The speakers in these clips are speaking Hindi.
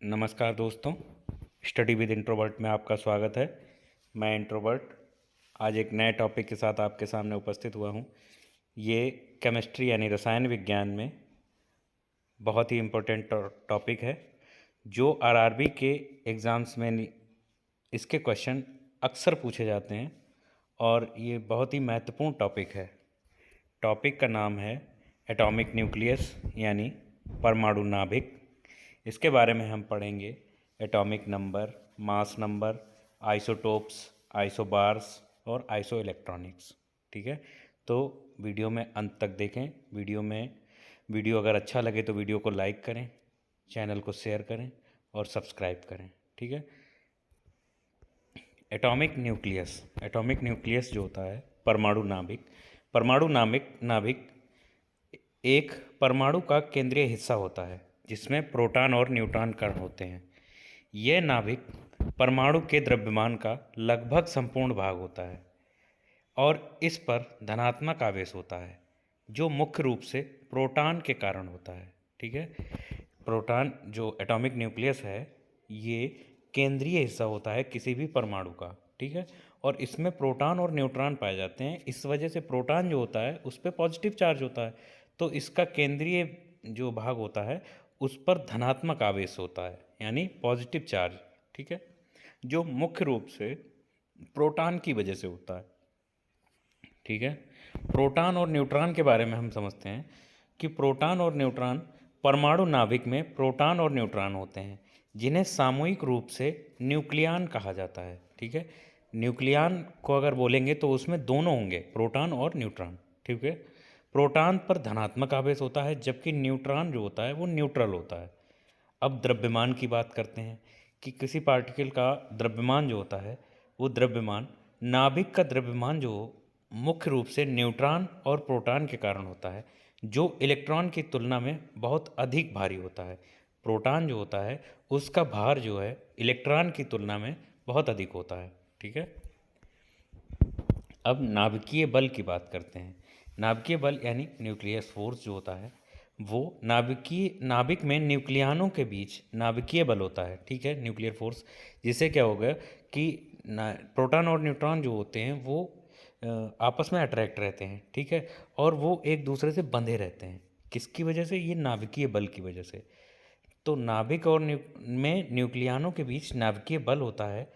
नमस्कार दोस्तों, स्टडी विद इंट्रोवर्ट में आपका स्वागत है। मैं इंट्रोवर्ट आज एक नए टॉपिक के साथ आपके सामने उपस्थित हुआ हूँ। ये केमिस्ट्री यानी रसायन विज्ञान में बहुत ही इम्पोर्टेंट टॉपिक है जो आरआरबी के एग्ज़ाम्स में इसके क्वेश्चन अक्सर पूछे जाते हैं और ये बहुत ही महत्वपूर्ण टॉपिक है। टॉपिक का नाम है एटॉमिक न्यूक्लियस यानी परमाणु नाभिक। इसके बारे में हम पढ़ेंगे atomic number, mass number, isotopes, isobars और आइसो इलेक्ट्रॉनिक्स। ठीक है, तो वीडियो में अंत तक देखें। वीडियो अगर अच्छा लगे तो वीडियो को लाइक करें, चैनल को शेयर करें और सब्सक्राइब करें। ठीक है। एटॉमिक न्यूक्लियस जो होता है परमाणु नाभिक एक परमाणु का केंद्रीय हिस्सा होता है जिसमें प्रोटॉन और न्यूट्रॉन कण होते हैं। यह नाभिक परमाणु के द्रव्यमान का लगभग संपूर्ण भाग होता है और इस पर धनात्मक आवेश होता है जो मुख्य रूप से प्रोटॉन के कारण होता है। ठीक है, प्रोटॉन जो एटॉमिक न्यूक्लियस है ये केंद्रीय हिस्सा होता है किसी भी परमाणु का। ठीक है, और इसमें प्रोटॉन और न्यूट्रॉन पाए जाते हैं। इस वजह से प्रोटॉन जो होता है उस पर पॉजिटिव चार्ज होता है, तो इसका केंद्रीय जो भाग होता है उस पर धनात्मक आवेश होता है यानी पॉजिटिव चार्ज। ठीक है, जो मुख्य रूप से प्रोटॉन की वजह से होता है। ठीक है, प्रोटॉन और न्यूट्रॉन के बारे में हम समझते हैं कि प्रोटॉन और न्यूट्रॉन परमाणु नाभिक में प्रोटॉन और न्यूट्रॉन होते हैं जिन्हें सामूहिक रूप से न्यूक्लियन कहा जाता है। ठीक है, न्यूक्लियन को अगर बोलेंगे तो उसमें दोनों होंगे, प्रोटॉन और न्यूट्रॉन। ठीक है, प्रोटॉन पर धनात्मक आवेश होता है जबकि न्यूट्रॉन जो होता है वो न्यूट्रल होता है। अब द्रव्यमान की बात करते हैं कि किसी पार्टिकल का द्रव्यमान जो होता है वो द्रव्यमान नाभिक का द्रव्यमान जो मुख्य रूप से न्यूट्रॉन और प्रोटॉन के कारण होता है जो इलेक्ट्रॉन की तुलना में बहुत अधिक भारी होता है। प्रोटॉन जो होता है उसका भार जो है इलेक्ट्रॉन की तुलना में बहुत अधिक होता है। ठीक है, अब नाभिकीय बल की बात करते हैं। नाभिकीय बल यानी न्यूक्लियस फोर्स जो होता है वो नाभिक में न्यूक्लियनों के बीच नाभिकीय बल होता है। ठीक है, न्यूक्लियर फोर्स, जिससे क्या होगा कि प्रोटॉन और न्यूट्रॉन जो होते हैं वो आपस में अट्रैक्ट रहते हैं। ठीक है, और वो एक दूसरे से बंधे रहते हैं। किसकी वजह से? ये नाभिकीय बल की वजह से। तो नाभिक और में न्यूक्लियनों के बीच नाभिकीय बल होता है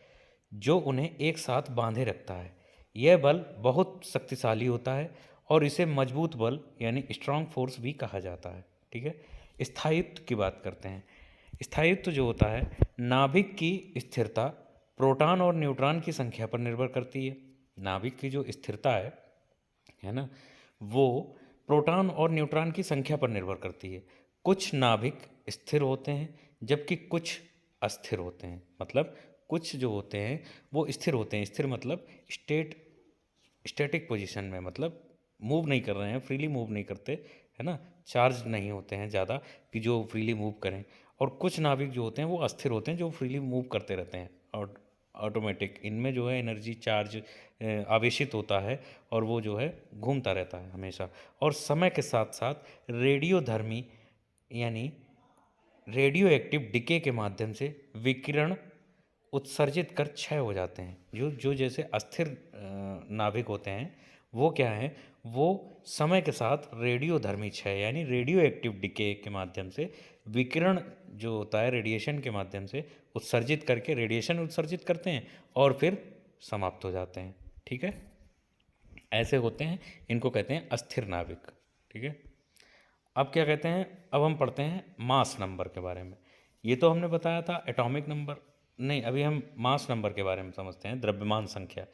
जो उन्हें एक साथ बांधे रखता है। यह बल बहुत शक्तिशाली होता है और इसे मजबूत बल यानी स्ट्रांग फोर्स भी कहा जाता है। ठीक है, स्थायित्व की बात करते हैं। स्थायित्व जो होता है, नाभिक की स्थिरता प्रोटॉन और न्यूट्रॉन की संख्या पर निर्भर करती है। नाभिक की जो स्थिरता है ना, वो प्रोटॉन और न्यूट्रॉन की संख्या पर निर्भर करती है। कुछ नाभिक स्थिर होते हैं जबकि कुछ अस्थिर होते हैं। मतलब कुछ जो होते हैं वो स्थिर होते हैं। स्थिर मतलब स्टैटिक पोजीशन में, मतलब मूव नहीं कर रहे हैं, फ्रीली मूव नहीं करते, है ना, चार्ज नहीं होते हैं ज़्यादा कि जो फ्रीली मूव करें। और कुछ नाभिक जो होते हैं वो अस्थिर होते हैं जो फ्रीली मूव करते रहते हैं और ऑटोमेटिक। इनमें जो है एनर्जी चार्ज आवेशित होता है और वो जो है घूमता रहता है हमेशा। और समय के साथ साथ रेडियोधर्मी यानी रेडियो एक्टिव डिके के माध्यम से विकिरण उत्सर्जित कर क्षय हो जाते हैं। जो जो जैसे अस्थिर नाभिक होते हैं वो क्या है, वो समय के साथ रेडियोधर्मी क्षय यानी रेडियो एक्टिव डिके के माध्यम से विकिरण जो होता है रेडिएशन के माध्यम से उत्सर्जित करके रेडिएशन उत्सर्जित करते हैं और फिर समाप्त हो जाते हैं। ठीक है, ऐसे होते हैं, इनको कहते हैं अस्थिर नाभिक। ठीक है, अब क्या कहते हैं, अब हम पढ़ते हैं मास नंबर के बारे में। ये तो हमने बताया था एटॉमिक नंबर, नहीं, अभी हम मास नंबर के बारे में समझते हैं। द्रव्यमान संख्या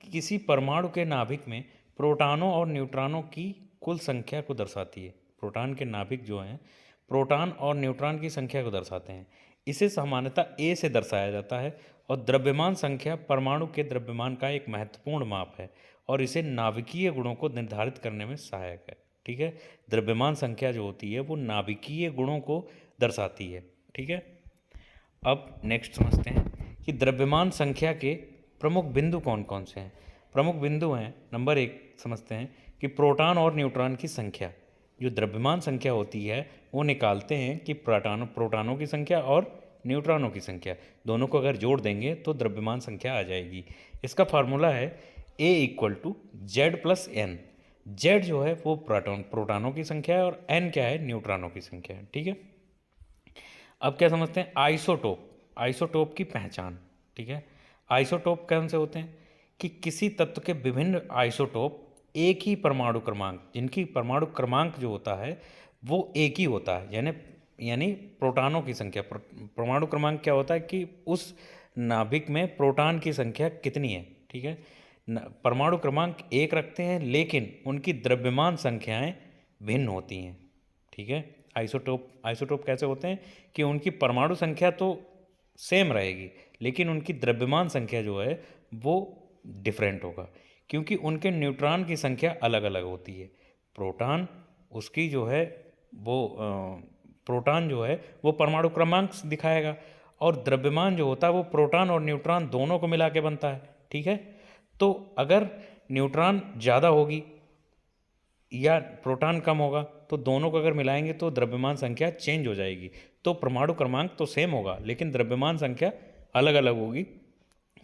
कि किसी परमाणु के नाभिक में प्रोटॉनों और न्यूट्रॉनों की कुल संख्या को दर्शाती है। प्रोटॉन के नाभिक जो हैं प्रोटॉन और न्यूट्रॉन की संख्या को दर्शाते हैं। इसे सामान्यतः ए से दर्शाया जाता है और द्रव्यमान संख्या परमाणु के द्रव्यमान का एक महत्वपूर्ण माप है और इसे नाभिकीय गुणों को निर्धारित करने में सहायक है। ठीक है, द्रव्यमान संख्या जो होती है वो नाभिकीय गुणों को दर्शाती है। ठीक है, अब नेक्स्ट समझते हैं कि द्रव्यमान संख्या के प्रमुख बिंदु कौन कौन से हैं। प्रमुख बिंदु हैं, नंबर 1 समझते हैं कि प्रोटॉन और न्यूट्रॉन की संख्या। जो द्रव्यमान संख्या होती है वो निकालते हैं कि प्रोटॉनों की संख्या और न्यूट्रॉनों की संख्या, दोनों को अगर जोड़ देंगे तो द्रव्यमान संख्या आ जाएगी। इसका फार्मूला है A = Z+N। Z जो है वो प्रोटॉनों की संख्या है और N क्या है, न्यूट्रॉनों की संख्या है। ठीक है, अब क्या समझते हैं आइसोटोप। आइसोटोप की पहचान। ठीक है, आइसोटोप कौन से होते हैं कि किसी तत्व के विभिन्न आइसोटोप एक ही परमाणु क्रमांक, जिनकी परमाणु क्रमांक जो होता है वो एक ही होता है, यानी प्रोटॉनों की संख्या। परमाणु क्रमांक क्या होता है कि उस नाभिक में प्रोटॉन की संख्या कितनी है। ठीक है, परमाणु क्रमांक एक रखते हैं लेकिन उनकी द्रव्यमान संख्याएं भिन्न होती हैं। ठीक है, आइसोटोप कैसे होते हैं कि उनकी परमाणु संख्या तो सेम रहेगी लेकिन उनकी द्रव्यमान संख्या जो है वो डिफरेंट होगा, क्योंकि उनके न्यूट्रॉन की संख्या अलग अलग होती है। प्रोटॉन उसकी जो है वो प्रोटॉन जो है वो परमाणु क्रमांक दिखाएगा और द्रव्यमान जो होता है वो प्रोटॉन और न्यूट्रॉन दोनों को मिला के बनता है। ठीक है, तो अगर न्यूट्रॉन ज़्यादा होगी या प्रोटॉन कम होगा तो दोनों को अगर मिलाएंगे तो द्रव्यमान संख्या चेंज हो जाएगी। तो परमाणु क्रमांक तो सेम होगा लेकिन द्रव्यमान संख्या अलग अलग होगी,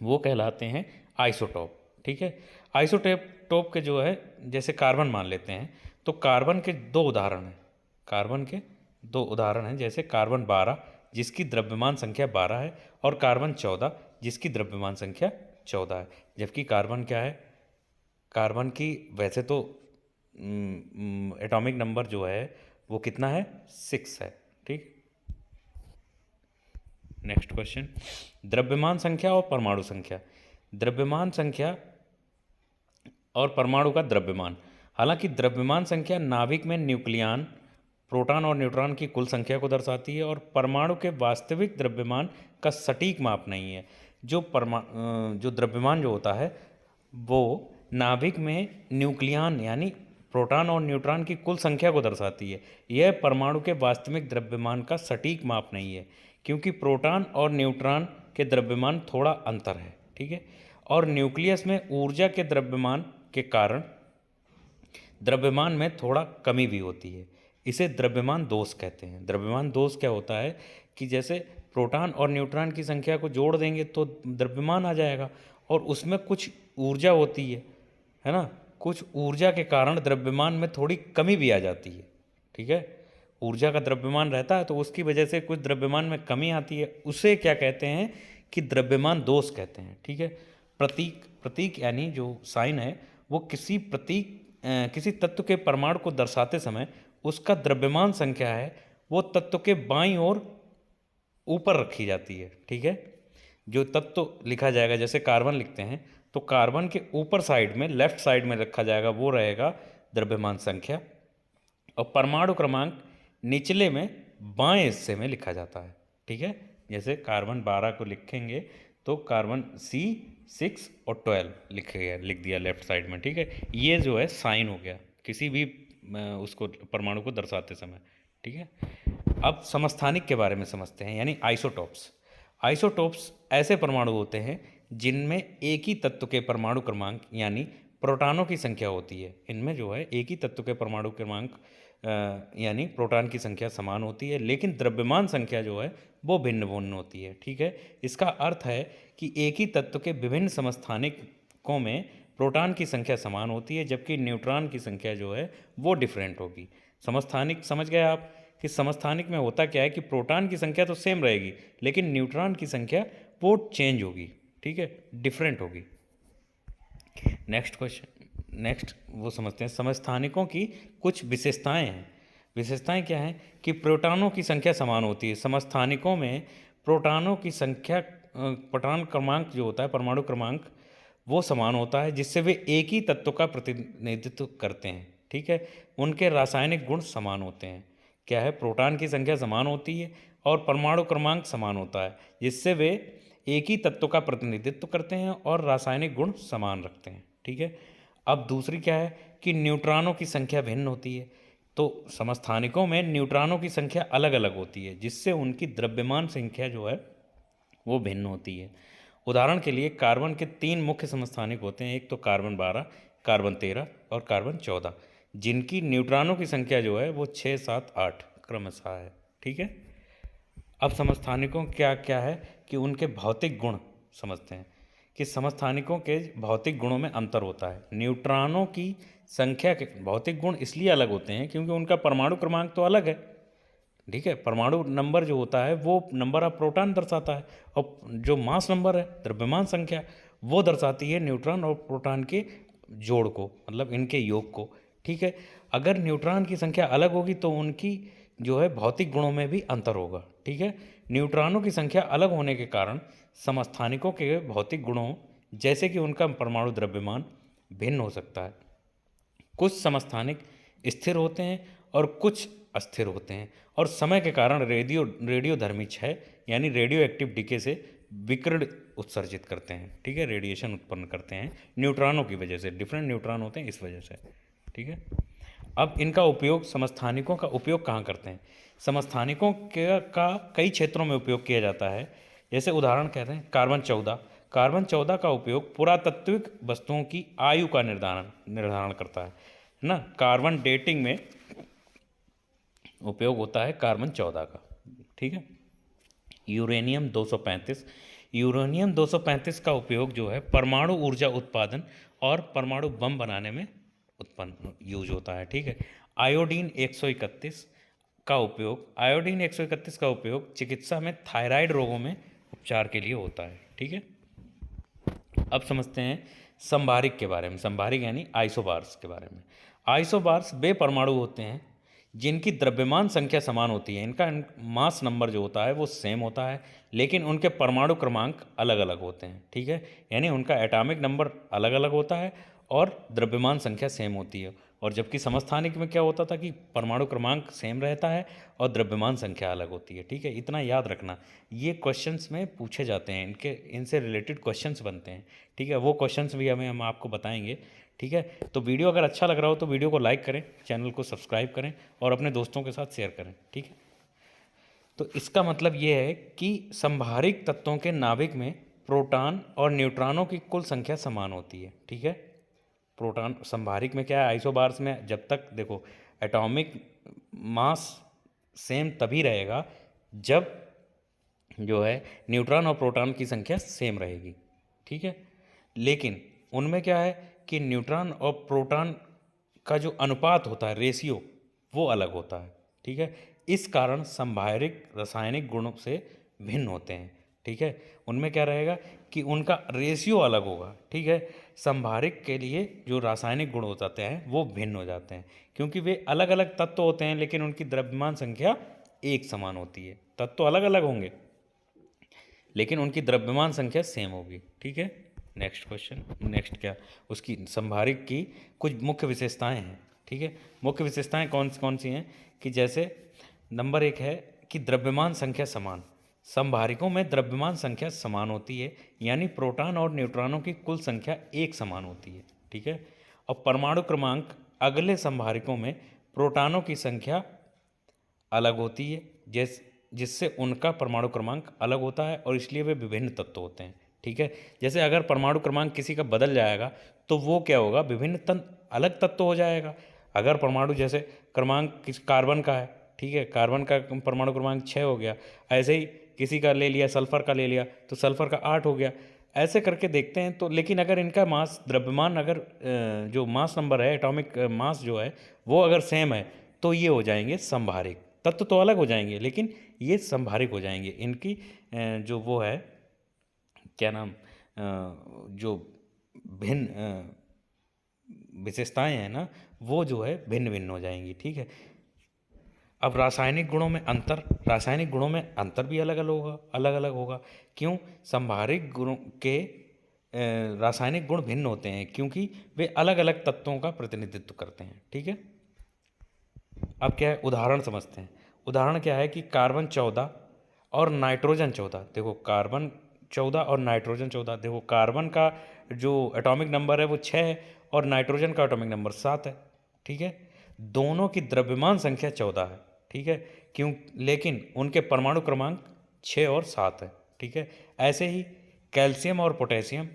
वो कहलाते हैं आइसोटोप। ठीक है, आइसोटोप के जो है जैसे कार्बन मान लेते हैं तो कार्बन के दो उदाहरण हैं, जैसे कार्बन 12 जिसकी द्रव्यमान संख्या 12 है और कार्बन 14 जिसकी द्रव्यमान संख्या 14 है। जबकि कार्बन क्या है, कार्बन की वैसे तो एटॉमिक नंबर जो है वो कितना है, 6 है। ठीक, नेक्स्ट क्वेश्चन, द्रव्यमान संख्या और परमाणु संख्या। द्रव्यमान संख्या और परमाणु का द्रव्यमान। हालांकि द्रव्यमान संख्या नाभिक में न्यूक्लियन, प्रोटॉन और न्यूट्रॉन की कुल संख्या को दर्शाती है और परमाणु के वास्तविक द्रव्यमान का सटीक माप नहीं है। जो द्रव्यमान जो होता है वो नाभिक में न्यूक्लियन यानी प्रोटॉन और न्यूट्रॉन की कुल संख्या को दर्शाती है। यह परमाणु के वास्तविक द्रव्यमान का सटीक माप नहीं है क्योंकि प्रोटॉन और न्यूट्रॉन के द्रव्यमान थोड़ा अंतर है। ठीक है, और न्यूक्लियस में ऊर्जा के द्रव्यमान के कारण द्रव्यमान में थोड़ा कमी भी होती है। इसे द्रव्यमान दोष कहते हैं। द्रव्यमान दोष क्या होता है कि जैसे प्रोटॉन और न्यूट्रॉन की संख्या को जोड़ देंगे तो द्रव्यमान आ जाएगा और उसमें कुछ ऊर्जा होती है ना, कुछ ऊर्जा के कारण द्रव्यमान में थोड़ी कमी भी आ जाती है। ठीक है, ऊर्जा का द्रव्यमान रहता है तो उसकी वजह से कुछ द्रव्यमान में कमी आती है, उसे क्या कहते हैं कि द्रव्यमान दोष कहते हैं। ठीक है, प्रतीक यानी जो साइन है वो किसी तत्व के परमाणु को दर्शाते समय उसका द्रव्यमान संख्या है वो तत्व के बाईं ओर ऊपर रखी जाती है। ठीक है, जो तत्व लिखा जाएगा जैसे कार्बन लिखते हैं तो कार्बन के ऊपर साइड में लेफ्ट साइड में रखा जाएगा, वो रहेगा द्रव्यमान संख्या, और परमाणु क्रमांक निचले में बाएं हिस्से में लिखा जाता है। ठीक है, जैसे कार्बन 12 को लिखेंगे तो कार्बन C6 और 12 लिख दिया लेफ्ट साइड में। ठीक है, ये जो है साइन हो गया किसी भी उसको परमाणु को दर्शाते समय। ठीक है, अब समस्थानिक के बारे में समझते हैं यानी आइसोटोप्स। आइसोटोप्स ऐसे परमाणु होते हैं जिनमें एक ही तत्व के परमाणु क्रमांक यानी प्रोटॉनों की संख्या होती है। इनमें जो है एक ही तत्व के परमाणु क्रमांक यानी प्रोटॉन की संख्या समान होती है लेकिन द्रव्यमान संख्या जो है वो भिन्न भिन्न होती है। ठीक है, इसका अर्थ है कि एक ही तत्व के विभिन्न समस्थानिकों में प्रोटॉन की संख्या समान होती है जबकि न्यूट्रॉन की संख्या जो है वो डिफरेंट होगी। समस्थानिक समझ गए आप कि समस्थानिक में होता क्या है कि प्रोटॉन की संख्या तो सेम रहेगी लेकिन न्यूट्रॉन की संख्या वो चेंज होगी। ठीक है, डिफरेंट होगी। नेक्स्ट वो समझते हैं समस्थानिकों की कुछ विशेषताएं हैं। विशेषताएं क्या हैं कि प्रोटॉनों की संख्या समान होती है। समस्थानिकों में प्रोटॉनों की संख्या प्रोटॉन क्रमांक जो होता है परमाणु क्रमांक वो समान होता है जिससे वे एक ही तत्व का प्रतिनिधित्व करते हैं। ठीक है, उनके रासायनिक गुण समान होते हैं। क्या है, प्रोटॉन की संख्या समान होती है और परमाणु क्रमांक समान होता है जिससे वे एक ही तत्व का प्रतिनिधित्व करते हैं और रासायनिक गुण समान रखते हैं। ठीक है, अब दूसरी क्या है कि न्यूट्रॉनों की संख्या भिन्न होती है। तो समस्थानिकों में न्यूट्रॉनों की संख्या अलग अलग होती है जिससे उनकी द्रव्यमान संख्या जो है वो भिन्न होती है। उदाहरण के लिए कार्बन के 3 मुख्य समस्थानिक होते हैं, एक तो कार्बन 12, कार्बन 13 और कार्बन 14, जिनकी न्यूट्रॉनों की संख्या जो है वो 6, 7, 8 क्रमशः है। ठीक है, अब समस्थानिकों क्या क्या है कि उनके भौतिक गुण समझते हैं कि समस्थानिकों के भौतिक गुणों में अंतर होता है। न्यूट्रॉनों की संख्या के भौतिक गुण इसलिए अलग होते हैं क्योंकि उनका परमाणु क्रमांक तो अलग है, ठीक है। परमाणु नंबर जो होता है वो नंबर ऑफ प्रोटॉन दर्शाता है, और जो मास नंबर है, द्रव्यमान संख्या, वो दर्शाती है न्यूट्रॉन और प्रोटॉन के जोड़ को, मतलब इनके योग को, ठीक है। अगर न्यूट्रॉन की संख्या अलग होगी तो उनकी जो है भौतिक गुणों में भी अंतर होगा, ठीक है। न्यूट्रॉनों की संख्या अलग होने के कारण समस्थानिकों के भौतिक गुणों जैसे कि उनका परमाणु द्रव्यमान भिन्न हो सकता है। कुछ समस्थानिक स्थिर होते हैं और कुछ अस्थिर होते हैं, और समय के कारण रेडियोधर्मी क्षय यानी रेडियो एक्टिव डीके से विकिरण उत्सर्जित करते हैं, ठीक है। रेडिएशन उत्पन्न करते हैं न्यूट्रॉनों की वजह से, डिफरेंट न्यूट्रॉन होते हैं इस वजह से, ठीक है। अब इनका उपयोग, समस्थानिकों का उपयोग कहाँ करते हैं? समस्थानिकों का कई क्षेत्रों में उपयोग किया जाता है। जैसे उदाहरण कहते हैं कार्बन 14 का उपयोग पुरातात्विक वस्तुओं की आयु का निर्धारण करता है ना। कार्बन डेटिंग में उपयोग होता है कार्बन 14 का, ठीक है। यूरेनियम 235 का उपयोग जो है परमाणु ऊर्जा उत्पादन और परमाणु बम बनाने में यूज होता है, ठीक है। आयोडीन 131 का उपयोग चिकित्सा में थायराइड रोगों में उपचार के लिए होता है, ठीक है। अब समझते हैं संभारिक के बारे में। संभारिक यानी आइसोबार्स के बारे में। आइसोबार्स वे परमाणु होते हैं जिनकी द्रव्यमान संख्या समान होती है। इनका मास नंबर जो होता है वो सेम होता है, लेकिन उनके परमाणु क्रमांक अलग अलग होते हैं, ठीक है। यानी उनका एटॉमिक नंबर अलग अलग होता है और द्रव्यमान संख्या सेम होती है। और जबकि समस्थानिक में क्या होता था कि परमाणु क्रमांक सेम रहता है और द्रव्यमान संख्या अलग होती है, ठीक है। इतना याद रखना, ये क्वेश्चंस में पूछे जाते हैं, इनसे रिलेटेड क्वेश्चंस बनते हैं, ठीक है। वो क्वेश्चंस भी हम आपको बताएंगे, ठीक है। तो वीडियो अगर अच्छा लग रहा हो तो वीडियो को लाइक करें, चैनल को सब्सक्राइब करें और अपने दोस्तों के साथ शेयर करें, ठीक है। तो इसका मतलब ये है कि संभारिक तत्वों के नाभिक में प्रोटॉन और न्यूट्रॉनों की कुल संख्या समान होती है, ठीक है। प्रोटॉन संभारिक में क्या है, आइसोबार्स में जब तक देखो एटॉमिक मास सेम तभी रहेगा जब जो है न्यूट्रॉन और प्रोटॉन की संख्या सेम रहेगी, ठीक है। लेकिन उनमें क्या है कि न्यूट्रॉन और प्रोटॉन का जो अनुपात होता है, रेशियो, वो अलग होता है, ठीक है। इस कारण संभारिक रासायनिक गुणों से भिन्न होते हैं, ठीक है। उनमें क्या रहेगा कि उनका रेशियो अलग होगा, ठीक है। संभारिक के लिए जो रासायनिक गुण हो जाते हैं वो भिन्न हो जाते हैं क्योंकि वे अलग अलग तत्व होते हैं, लेकिन उनकी द्रव्यमान संख्या एक समान होती है। तत्व अलग अलग होंगे लेकिन उनकी द्रव्यमान संख्या सेम होगी, ठीक है। नेक्स्ट क्वेश्चन, नेक्स्ट क्या, उसकी संभारिक की कुछ मुख्य विशेषताएं हैं, ठीक है। मुख्य विशेषताएं कौन कौन सी हैं कि जैसे नंबर 1 है कि द्रव्यमान संख्या समान। संभारिकों में द्रव्यमान संख्या समान होती है, यानी प्रोटॉन और न्यूट्रॉनों की कुल संख्या एक समान होती है, ठीक है। और परमाणु क्रमांक अगले संभारिकों में प्रोटॉनों की संख्या अलग होती है, जिससे उनका परमाणु क्रमांक अलग होता है और इसलिए वे विभिन्न तत्व होते हैं, ठीक है। जैसे अगर परमाणु क्रमांक किसी का बदल जाएगा तो वो क्या होगा, अलग तत्व हो जाएगा। अगर परमाणु जैसे क्रमांक कार्बन का है, ठीक है, कार्बन का परमाणु क्रमांक 6 हो गया, ऐसे ही किसी का ले लिया, सल्फर का ले लिया तो सल्फर का 8 हो गया, ऐसे करके देखते हैं। तो लेकिन अगर इनका मास द्रव्यमान अगर जो मास नंबर है, एटॉमिक मास जो है वो अगर सेम है तो ये हो जाएंगे संभारिक। तत्व तो अलग हो जाएंगे लेकिन ये संभारिक हो जाएंगे। इनकी जो वो है क्या नाम, जो भिन्न विशेषताएं हैं ना, वो जो है भिन्न भिन्न हो जाएंगी, ठीक है। अब रासायनिक गुणों में अंतर भी अलग अलग होगा। क्यों? संभारिक गुणों के रासायनिक गुण भिन्न होते हैं क्योंकि वे अलग अलग तत्वों का प्रतिनिधित्व करते हैं, ठीक है। अब क्या है, उदाहरण समझते हैं। उदाहरण क्या है कि कार्बन 14 और नाइट्रोजन 14। देखो कार्बन 14 और नाइट्रोजन 14, देखो कार्बन का जो एटॉमिक नंबर है वो 6 है और नाइट्रोजन का एटॉमिक नंबर 7 है, ठीक है। दोनों की द्रव्यमान संख्या 14 है, ठीक है। क्यों? लेकिन उनके परमाणु क्रमांक 6 और 7 है, ठीक है। ऐसे ही कैल्शियम और पोटेशियम,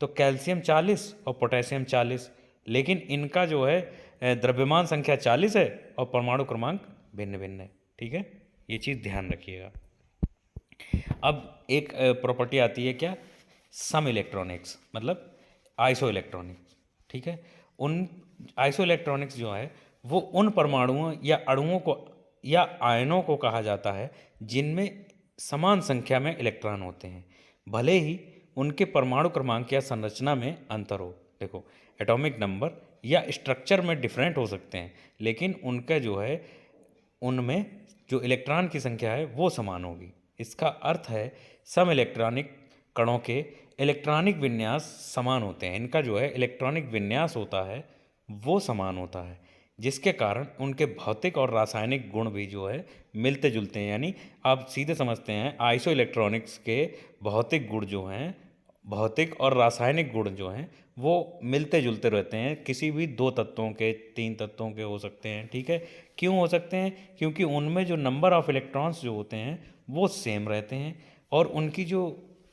तो कैल्शियम 40 और पोटेशियम 40, लेकिन इनका जो है द्रव्यमान संख्या 40 है और परमाणु क्रमांक भिन्न भिन्न है, ठीक है। ये चीज़ ध्यान रखिएगा। अब एक प्रॉपर्टी आती है क्या, सम इलेक्ट्रॉनिक्स, मतलब आइसो इलेक्ट्रॉनिक्स। ठीक है, उन आइसो इलेक्ट्रॉनिक्स जो है वो उन परमाणुओं या अणुओं को या आयनों को कहा जाता है जिनमें समान संख्या में इलेक्ट्रॉन होते हैं, भले ही उनके परमाणु क्रमांक या संरचना में अंतर हो। देखो, एटॉमिक नंबर या स्ट्रक्चर में डिफरेंट हो सकते हैं, लेकिन उनका जो है उनमें जो इलेक्ट्रॉन की संख्या है वो समान होगी। इसका अर्थ है सम इलेक्ट्रॉनिक कणों के इलेक्ट्रॉनिक विन्यास समान होते हैं। इनका जो है इलेक्ट्रॉनिक विन्यास होता है वो समान होता है, जिसके कारण उनके भौतिक और रासायनिक गुण भी जो है मिलते जुलते हैं। यानी आप सीधे समझते हैं आइसो इलेक्ट्रॉनिक्स के भौतिक गुण जो हैं, भौतिक और रासायनिक गुण जो हैं वो मिलते जुलते रहते हैं, किसी भी दो तत्वों के, तीन तत्वों के हो सकते हैं। ठीक है, क्यों हो सकते हैं? क्योंकि उनमें जो नंबर ऑफ इलेक्ट्रॉन्स जो होते हैं वो सेम रहते हैं और उनकी जो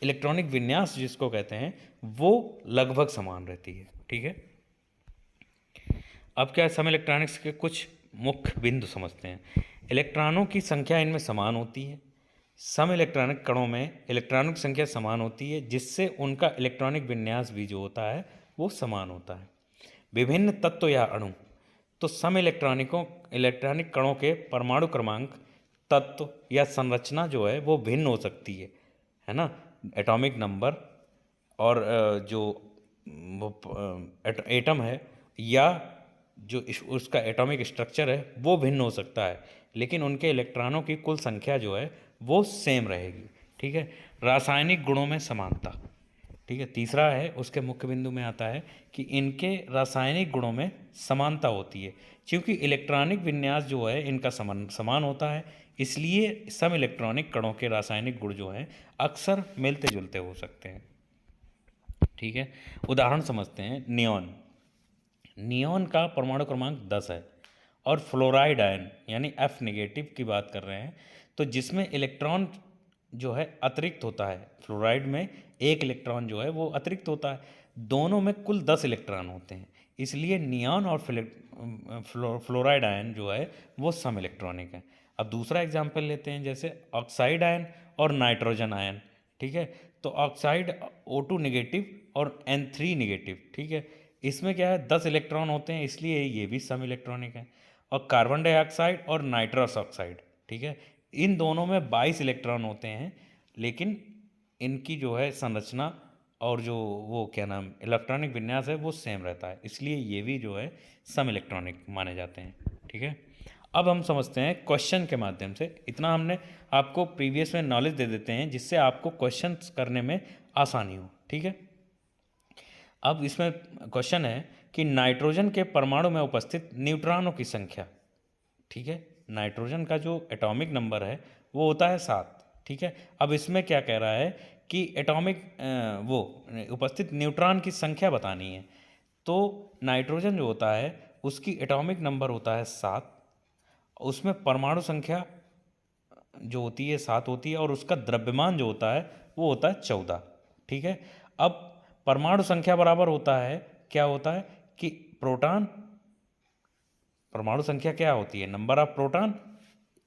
इलेक्ट्रॉनिक विन्यास जिसको कहते हैं वो लगभग समान रहती है। ठीक है, अब क्या है, सम इलेक्ट्रॉनिक्स के कुछ मुख्य बिंदु समझते हैं। इलेक्ट्रॉनों की संख्या इनमें समान होती है। सम इलेक्ट्रॉनिक कणों में इलेक्ट्रॉनों की संख्या समान होती है, जिससे उनका इलेक्ट्रॉनिक विन्यास भी जो होता है वो समान होता है। विभिन्न तत्व या अणु, तो सम इलेक्ट्रॉनिक कणों के परमाणु क्रमांक, तत्व या संरचना जो है वो भिन्न हो सकती है ना। एटॉमिक नंबर और जो एटम है या जो उसका एटॉमिक स्ट्रक्चर है वो भिन्न हो सकता है, लेकिन उनके इलेक्ट्रॉनों की कुल संख्या जो है वो सेम रहेगी। ठीक है, रासायनिक गुणों में समानता। ठीक है, तीसरा है उसके मुख्य बिंदु में आता है कि इनके रासायनिक गुणों में समानता होती है, क्योंकि इलेक्ट्रॉनिक विन्यास जो है इनका समान होता है, इसलिए सम इलेक्ट्रॉनिक कणों के रासायनिक गुण जो हैं अक्सर मिलते जुलते हो सकते हैं। ठीक है, उदाहरण समझते हैं। नियॉन, नियॉन का परमाणु क्रमांक 10 है और फ्लोराइड आयन यानी F नेगेटिव की बात कर रहे हैं, तो जिसमें इलेक्ट्रॉन जो है अतिरिक्त होता है। फ्लोराइड में एक इलेक्ट्रॉन जो है वो अतिरिक्त होता है, दोनों में कुल 10 इलेक्ट्रॉन होते हैं, इसलिए नियॉन और फ्लोराइड आयन जो है वो सम इलेक्ट्रॉनिक है। अब दूसरा एग्जाम्पल लेते हैं, जैसे ऑक्साइड आयन और नाइट्रोजन आयन। ठीक है, तो ऑक्साइड O2 नेगेटिव और N3 नेगेटिव। ठीक है, इसमें क्या है 10 इलेक्ट्रॉन होते हैं, इसलिए ये भी सम इलेक्ट्रॉनिक है। और कार्बन डाइऑक्साइड और नाइट्रस ऑक्साइड, ठीक है, इन दोनों में 22 इलेक्ट्रॉन होते हैं, लेकिन इनकी जो है संरचना और जो वो क्या नाम इलेक्ट्रॉनिक विन्यास है वो सेम रहता है, इसलिए ये भी जो है सम इलेक्ट्रॉनिक माने जाते हैं। ठीक है, अब हम समझते हैं क्वेश्चन के माध्यम से। इतना हमने आपको प्रीवियस में नॉलेज दे देते हैं जिससे आपको क्वेश्चन करने में आसानी हो। ठीक है, अब इसमें क्वेश्चन है कि नाइट्रोजन के परमाणु में उपस्थित न्यूट्रॉनों की संख्या। ठीक है, नाइट्रोजन का जो एटॉमिक नंबर है वो होता है 7। ठीक है, अब इसमें क्या कह रहा है कि एटॉमिक वो उपस्थित न्यूट्रॉन की संख्या बतानी है। तो नाइट्रोजन जो होता है उसकी एटॉमिक नंबर होता है 7, उसमें परमाणु संख्या जो होती है 7 होती है और उसका द्रव्यमान जो होता है वो होता है 14। ठीक है, अब परमाणु संख्या बराबर होता है, क्या होता है कि प्रोटॉन, परमाणु संख्या क्या होती है, नंबर ऑफ प्रोटॉन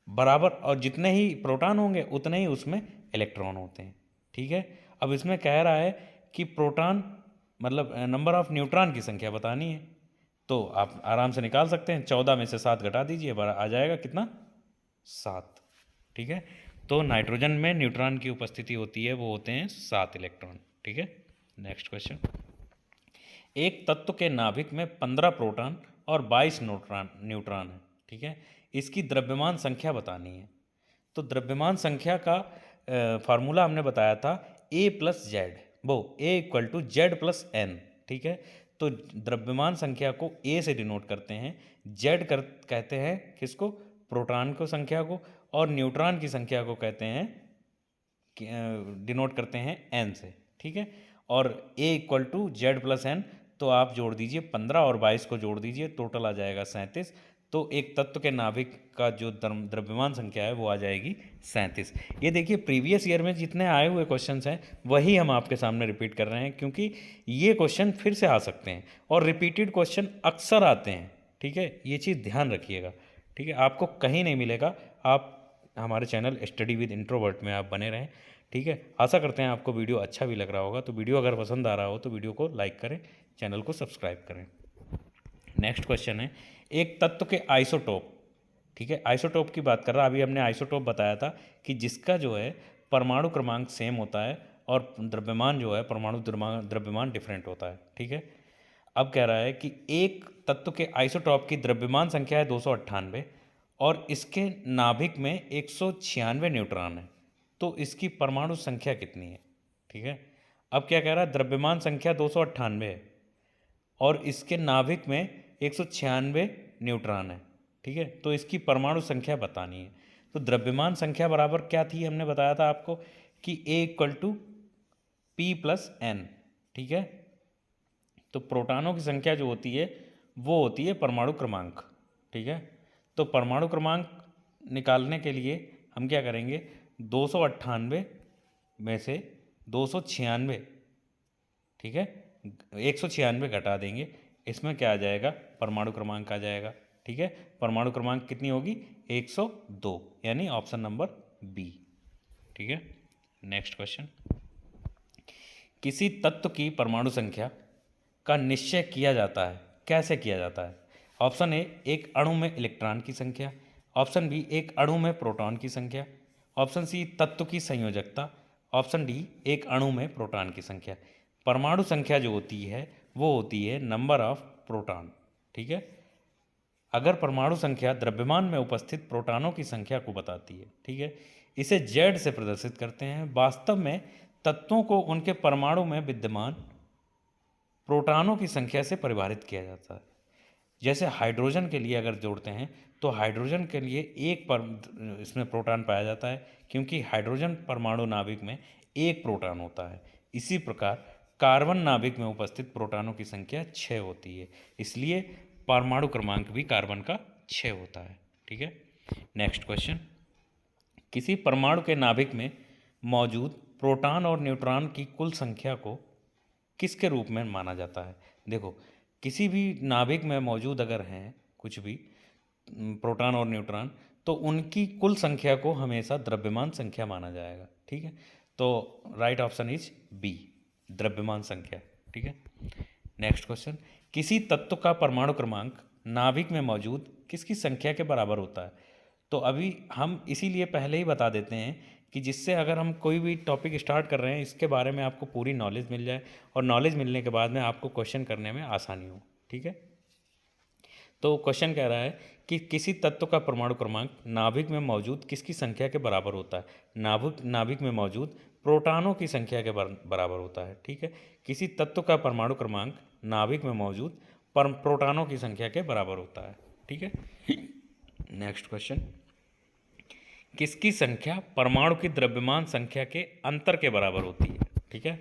बराबर, और जितने ही प्रोटॉन होंगे उतने ही उसमें इलेक्ट्रॉन होते हैं। ठीक है, अब इसमें कह रहा है कि प्रोटॉन मतलब नंबर ऑफ न्यूट्रॉन की संख्या बतानी है, तो आप आराम से निकाल सकते हैं। 14 में से 7 घटा दीजिए, आ जाएगा कितना, 7। ठीक है, तो नाइट्रोजन में न्यूट्रॉन की उपस्थिति होती है वो होते हैं 7 इलेक्ट्रॉन। ठीक है, नेक्स्ट क्वेश्चन। एक तत्व के नाभिक में 15 प्रोटॉन और 22 न्यूट्रॉन है। ठीक है, इसकी द्रव्यमान संख्या बतानी है। तो द्रव्यमान संख्या का फार्मूला हमने बताया था A प्लस जेड, वो A equal to Z plus N. ठीक है, तो द्रव्यमान संख्या को A से डिनोट करते हैं, जेड कहते हैं किसको, प्रोटॉन को संख्या को, और न्यूट्रॉन की संख्या को कहते हैं डिनोट करते हैं एन से। ठीक है, और A equal to Z plus N, तो आप जोड़ दीजिए 15 और 22 को जोड़ दीजिए, टोटल आ जाएगा 37। तो एक तत्व के नाभिक का जो द्रव्यमान संख्या है वो आ जाएगी 37। ये देखिए प्रीवियस ईयर में जितने आए हुए क्वेश्चंस हैं वही हम आपके सामने रिपीट कर रहे हैं, क्योंकि ये क्वेश्चन फिर से आ सकते हैं और रिपीटेड क्वेश्चन अक्सर आते हैं। ठीक है, ये चीज़ ध्यान रखिएगा। ठीक है, आपको कहीं नहीं मिलेगा, आप हमारे चैनल स्टडी विद इंट्रोवर्ट में आप बने रहें। ठीक है, आशा करते हैं आपको वीडियो अच्छा भी लग रहा होगा। तो वीडियो अगर पसंद आ रहा हो तो वीडियो को लाइक करें, चैनल को सब्सक्राइब करें। नेक्स्ट क्वेश्चन है, एक तत्व के आइसोटोप, ठीक है, आइसोटोप की बात कर रहा, अभी हमने आइसोटोप बताया था कि जिसका जो है परमाणु क्रमांक सेम होता है और द्रव्यमान जो है परमाणु द्रव्यमान डिफरेंट होता है। ठीक है, अब कह रहा है कि एक तत्व के आइसोटॉप की द्रव्यमान संख्या है 298 और इसके नाभिक में 196 न्यूट्रॉन है, तो इसकी परमाणु संख्या कितनी है। ठीक है, अब क्या कह रहा है, द्रव्यमान संख्या 298 है और इसके नाभिक में 196 न्यूट्रॉन है। ठीक है, तो इसकी परमाणु संख्या बतानी है। तो द्रव्यमान संख्या बराबर क्या थी, हमने बताया था आपको कि A = P+N। ठीक है, तो प्रोटॉनों की संख्या जो होती है वो होती है परमाणु क्रमांक। ठीक है, तो परमाणु क्रमांक निकालने के लिए हम क्या करेंगे, 298 में से 296, ठीक है, 196 घटा देंगे, इसमें क्या आ जाएगा, परमाणु क्रमांक आ जाएगा। ठीक है, परमाणु क्रमांक कितनी होगी, 102, यानी ऑप्शन नंबर बी। ठीक है, नेक्स्ट क्वेश्चन, किसी तत्व की परमाणु संख्या का निश्चय किया जाता है, कैसे किया जाता है। ऑप्शन ए, एक अणु में इलेक्ट्रॉन की संख्या, ऑप्शन बी, एक अणु में प्रोटॉन की संख्या, ऑप्शन सी, तत्व की संयोजकता, ऑप्शन डी, एक अणु में प्रोटॉन की संख्या। परमाणु संख्या जो होती है वो होती है नंबर ऑफ प्रोटॉन। ठीक है, अगर परमाणु संख्या द्रव्यमान में उपस्थित प्रोटॉनों की संख्या को बताती है। ठीक है, इसे जेड से प्रदर्शित करते हैं। वास्तव में तत्वों को उनके परमाणु में विद्यमान प्रोटॉनों की संख्या से परिभाषित किया जाता है। जैसे हाइड्रोजन के लिए अगर जोड़ते हैं तो हाइड्रोजन के लिए इसमें प्रोटॉन पाया जाता है, क्योंकि हाइड्रोजन परमाणु नाभिक में एक प्रोटॉन होता है। इसी प्रकार कार्बन नाभिक में उपस्थित प्रोटॉनों की संख्या 6 होती है, इसलिए परमाणु क्रमांक भी कार्बन का 6 होता है। ठीक है, नेक्स्ट क्वेश्चन, किसी परमाणु के नाभिक में मौजूद प्रोटॉन और न्यूट्रॉन की कुल संख्या को किसके रूप में माना जाता है। देखो, किसी भी नाभिक में मौजूद अगर हैं कुछ भी प्रोटॉन और न्यूट्रॉन, तो उनकी कुल संख्या को हमेशा द्रव्यमान संख्या माना जाएगा। ठीक है, तो राइट ऑप्शन इज बी, द्रव्यमान संख्या। ठीक है, नेक्स्ट क्वेश्चन, किसी तत्व का परमाणु क्रमांक नाभिक में मौजूद किसकी संख्या के बराबर होता है। तो अभी हम इसीलिए पहले ही बता देते हैं कि जिससे अगर हम कोई भी टॉपिक स्टार्ट कर रहे हैं इसके बारे में आपको पूरी नॉलेज मिल जाए और नॉलेज मिलने के बाद में आपको क्वेश्चन करने में आसानी हो। ठीक है, तो क्वेश्चन कह रहा है कि किसी तत्व का परमाणु क्रमांक नाभिक में मौजूद किसकी संख्या के बराबर होता है। नाभिक में मौजूद प्रोटॉनों की संख्या के बराबर होता है। ठीक है, किसी तत्व का परमाणु क्रमांक नाभिक में मौजूद प्रोटॉनों की संख्या के बराबर होता है। ठीक है, नेक्स्ट क्वेश्चन, किसकी संख्या परमाणु की द्रव्यमान संख्या के अंतर के बराबर होती है। ठीक है,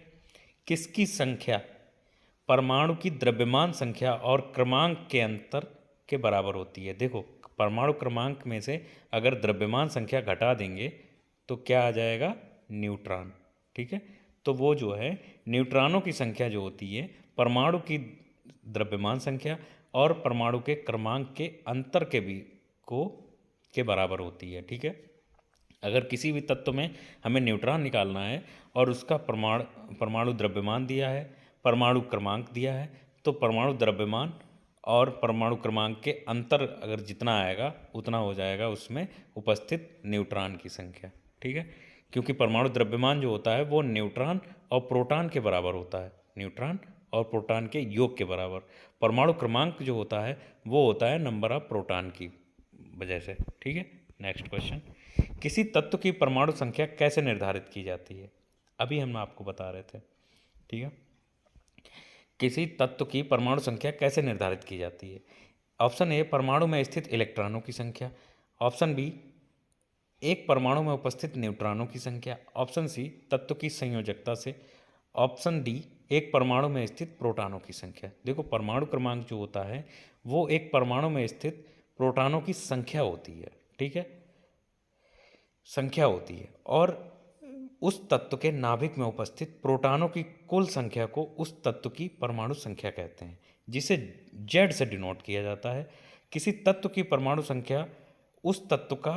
किसकी संख्या परमाणु की द्रव्यमान संख्या और क्रमांक के अंतर के बराबर होती है। देखो, परमाणु क्रमांक में से अगर द्रव्यमान संख्या घटा देंगे तो क्या आ जाएगा, न्यूट्रॉन। ठीक है, तो वो जो है न्यूट्रॉनों की संख्या जो होती है परमाणु की द्रव्यमान संख्या और परमाणु के क्रमांक के अंतर के बराबर होती है। ठीक है, अगर किसी भी तत्व में हमें न्यूट्रॉन निकालना है और उसका परमाणु द्रव्यमान दिया है, परमाणु क्रमांक दिया है, तो परमाणु द्रव्यमान और परमाणु क्रमांक के अंतर अगर जितना आएगा उतना हो जाएगा उसमें उपस्थित न्यूट्रॉन की संख्या। ठीक है, क्योंकि परमाणु द्रव्यमान जो होता है वो न्यूट्रॉन और प्रोटॉन के बराबर होता है, न्यूट्रॉन और प्रोटॉन के योग के बराबर। परमाणु क्रमांक जो होता है वो होता है नंबर ऑफ प्रोटॉन की वजह से। ठीक है, नेक्स्ट क्वेश्चन, किसी तत्व की परमाणु संख्या कैसे निर्धारित की जाती है, अभी हम आपको बता रहे थे। ठीक है, किसी तत्व की परमाणु संख्या कैसे निर्धारित की जाती है। ऑप्शन ए, परमाणु में स्थित इलेक्ट्रॉनों की संख्या, ऑप्शन बी, एक परमाणु में उपस्थित न्यूट्रॉनों की संख्या, ऑप्शन सी, तत्व की संयोजकता से, ऑप्शन डी, एक परमाणु में स्थित प्रोटॉनों की संख्या। देखो, परमाणु क्रमांक जो होता है वो एक परमाणु में स्थित प्रोटॉनों की संख्या होती है। ठीक है, संख्या होती है और उस तत्व के नाभिक में उपस्थित प्रोटॉनों की कुल संख्या को उस तत्व की परमाणु संख्या कहते हैं, जिसे जेड से डिनोट किया जाता है। किसी तत्व की परमाणु संख्या उस तत्व का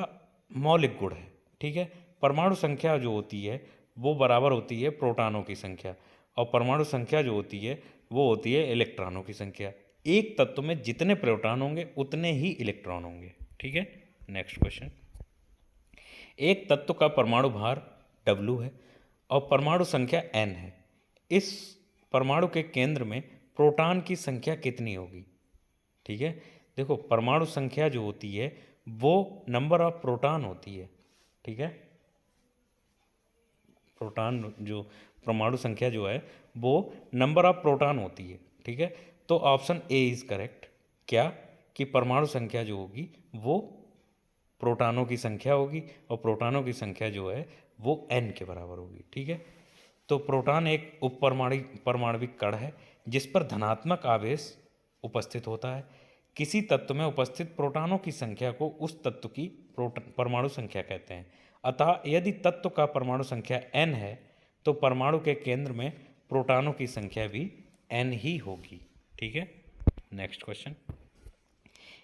मौलिक गुण है, ठीक है। परमाणु संख्या जो होती है वो बराबर होती है प्रोटॉनों की संख्या, और परमाणु संख्या जो होती है वो होती है इलेक्ट्रॉनों की संख्या। एक तत्व में जितने प्रोटॉन होंगे उतने ही इलेक्ट्रॉन होंगे, ठीक है। नेक्स्ट क्वेश्चन, एक तत्व का परमाणु भार W है और परमाणु संख्या n है। इस परमाणु के केंद्र में प्रोटॉन की संख्या कितनी होगी, ठीक है। देखो परमाणु संख्या जो होती है वो नंबर ऑफ प्रोटॉन होती है, ठीक है। प्रोटॉन जो परमाणु संख्या जो है वो नंबर ऑफ प्रोटॉन होती है, ठीक है। तो ऑप्शन ए इज़ करेक्ट, क्या कि परमाणु संख्या जो होगी वो प्रोटॉनों की संख्या होगी, और प्रोटॉनों की संख्या जो है वो n के बराबर होगी, ठीक है। तो प्रोटॉन एक परमाणविक कण है जिस पर धनात्मक आवेश उपस्थित होता है। किसी तत्व में उपस्थित प्रोटॉनों की संख्या को उस तत्व की परमाणु संख्या कहते हैं। अतः यदि तत्व का परमाणु संख्या n है तो परमाणु के केंद्र में प्रोटॉनों की संख्या भी n ही होगी, ठीक है। नेक्स्ट क्वेश्चन,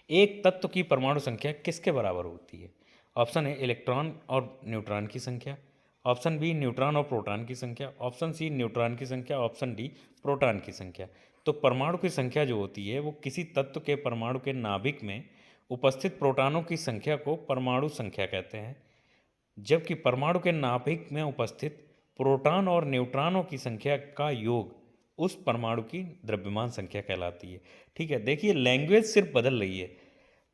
एक तत्व की परमाणु संख्या किसके बराबर होती है? ऑप्शन ए इलेक्ट्रॉन और न्यूट्रॉन की संख्या, ऑप्शन बी न्यूट्रॉन और प्रोटॉन की संख्या, ऑप्शन सी न्यूट्रॉन की संख्या, ऑप्शन डी प्रोटॉन की संख्या। तो परमाणु की संख्या जो होती है वो किसी तत्व के परमाणु के नाभिक में उपस्थित प्रोटॉनों की संख्या को परमाणु संख्या कहते हैं, जबकि परमाणु के नाभिक में उपस्थित प्रोटॉन और न्यूट्रॉनों की संख्या का योग उस परमाणु की द्रव्यमान संख्या कहलाती है, ठीक है। देखिए लैंग्वेज सिर्फ बदल रही है,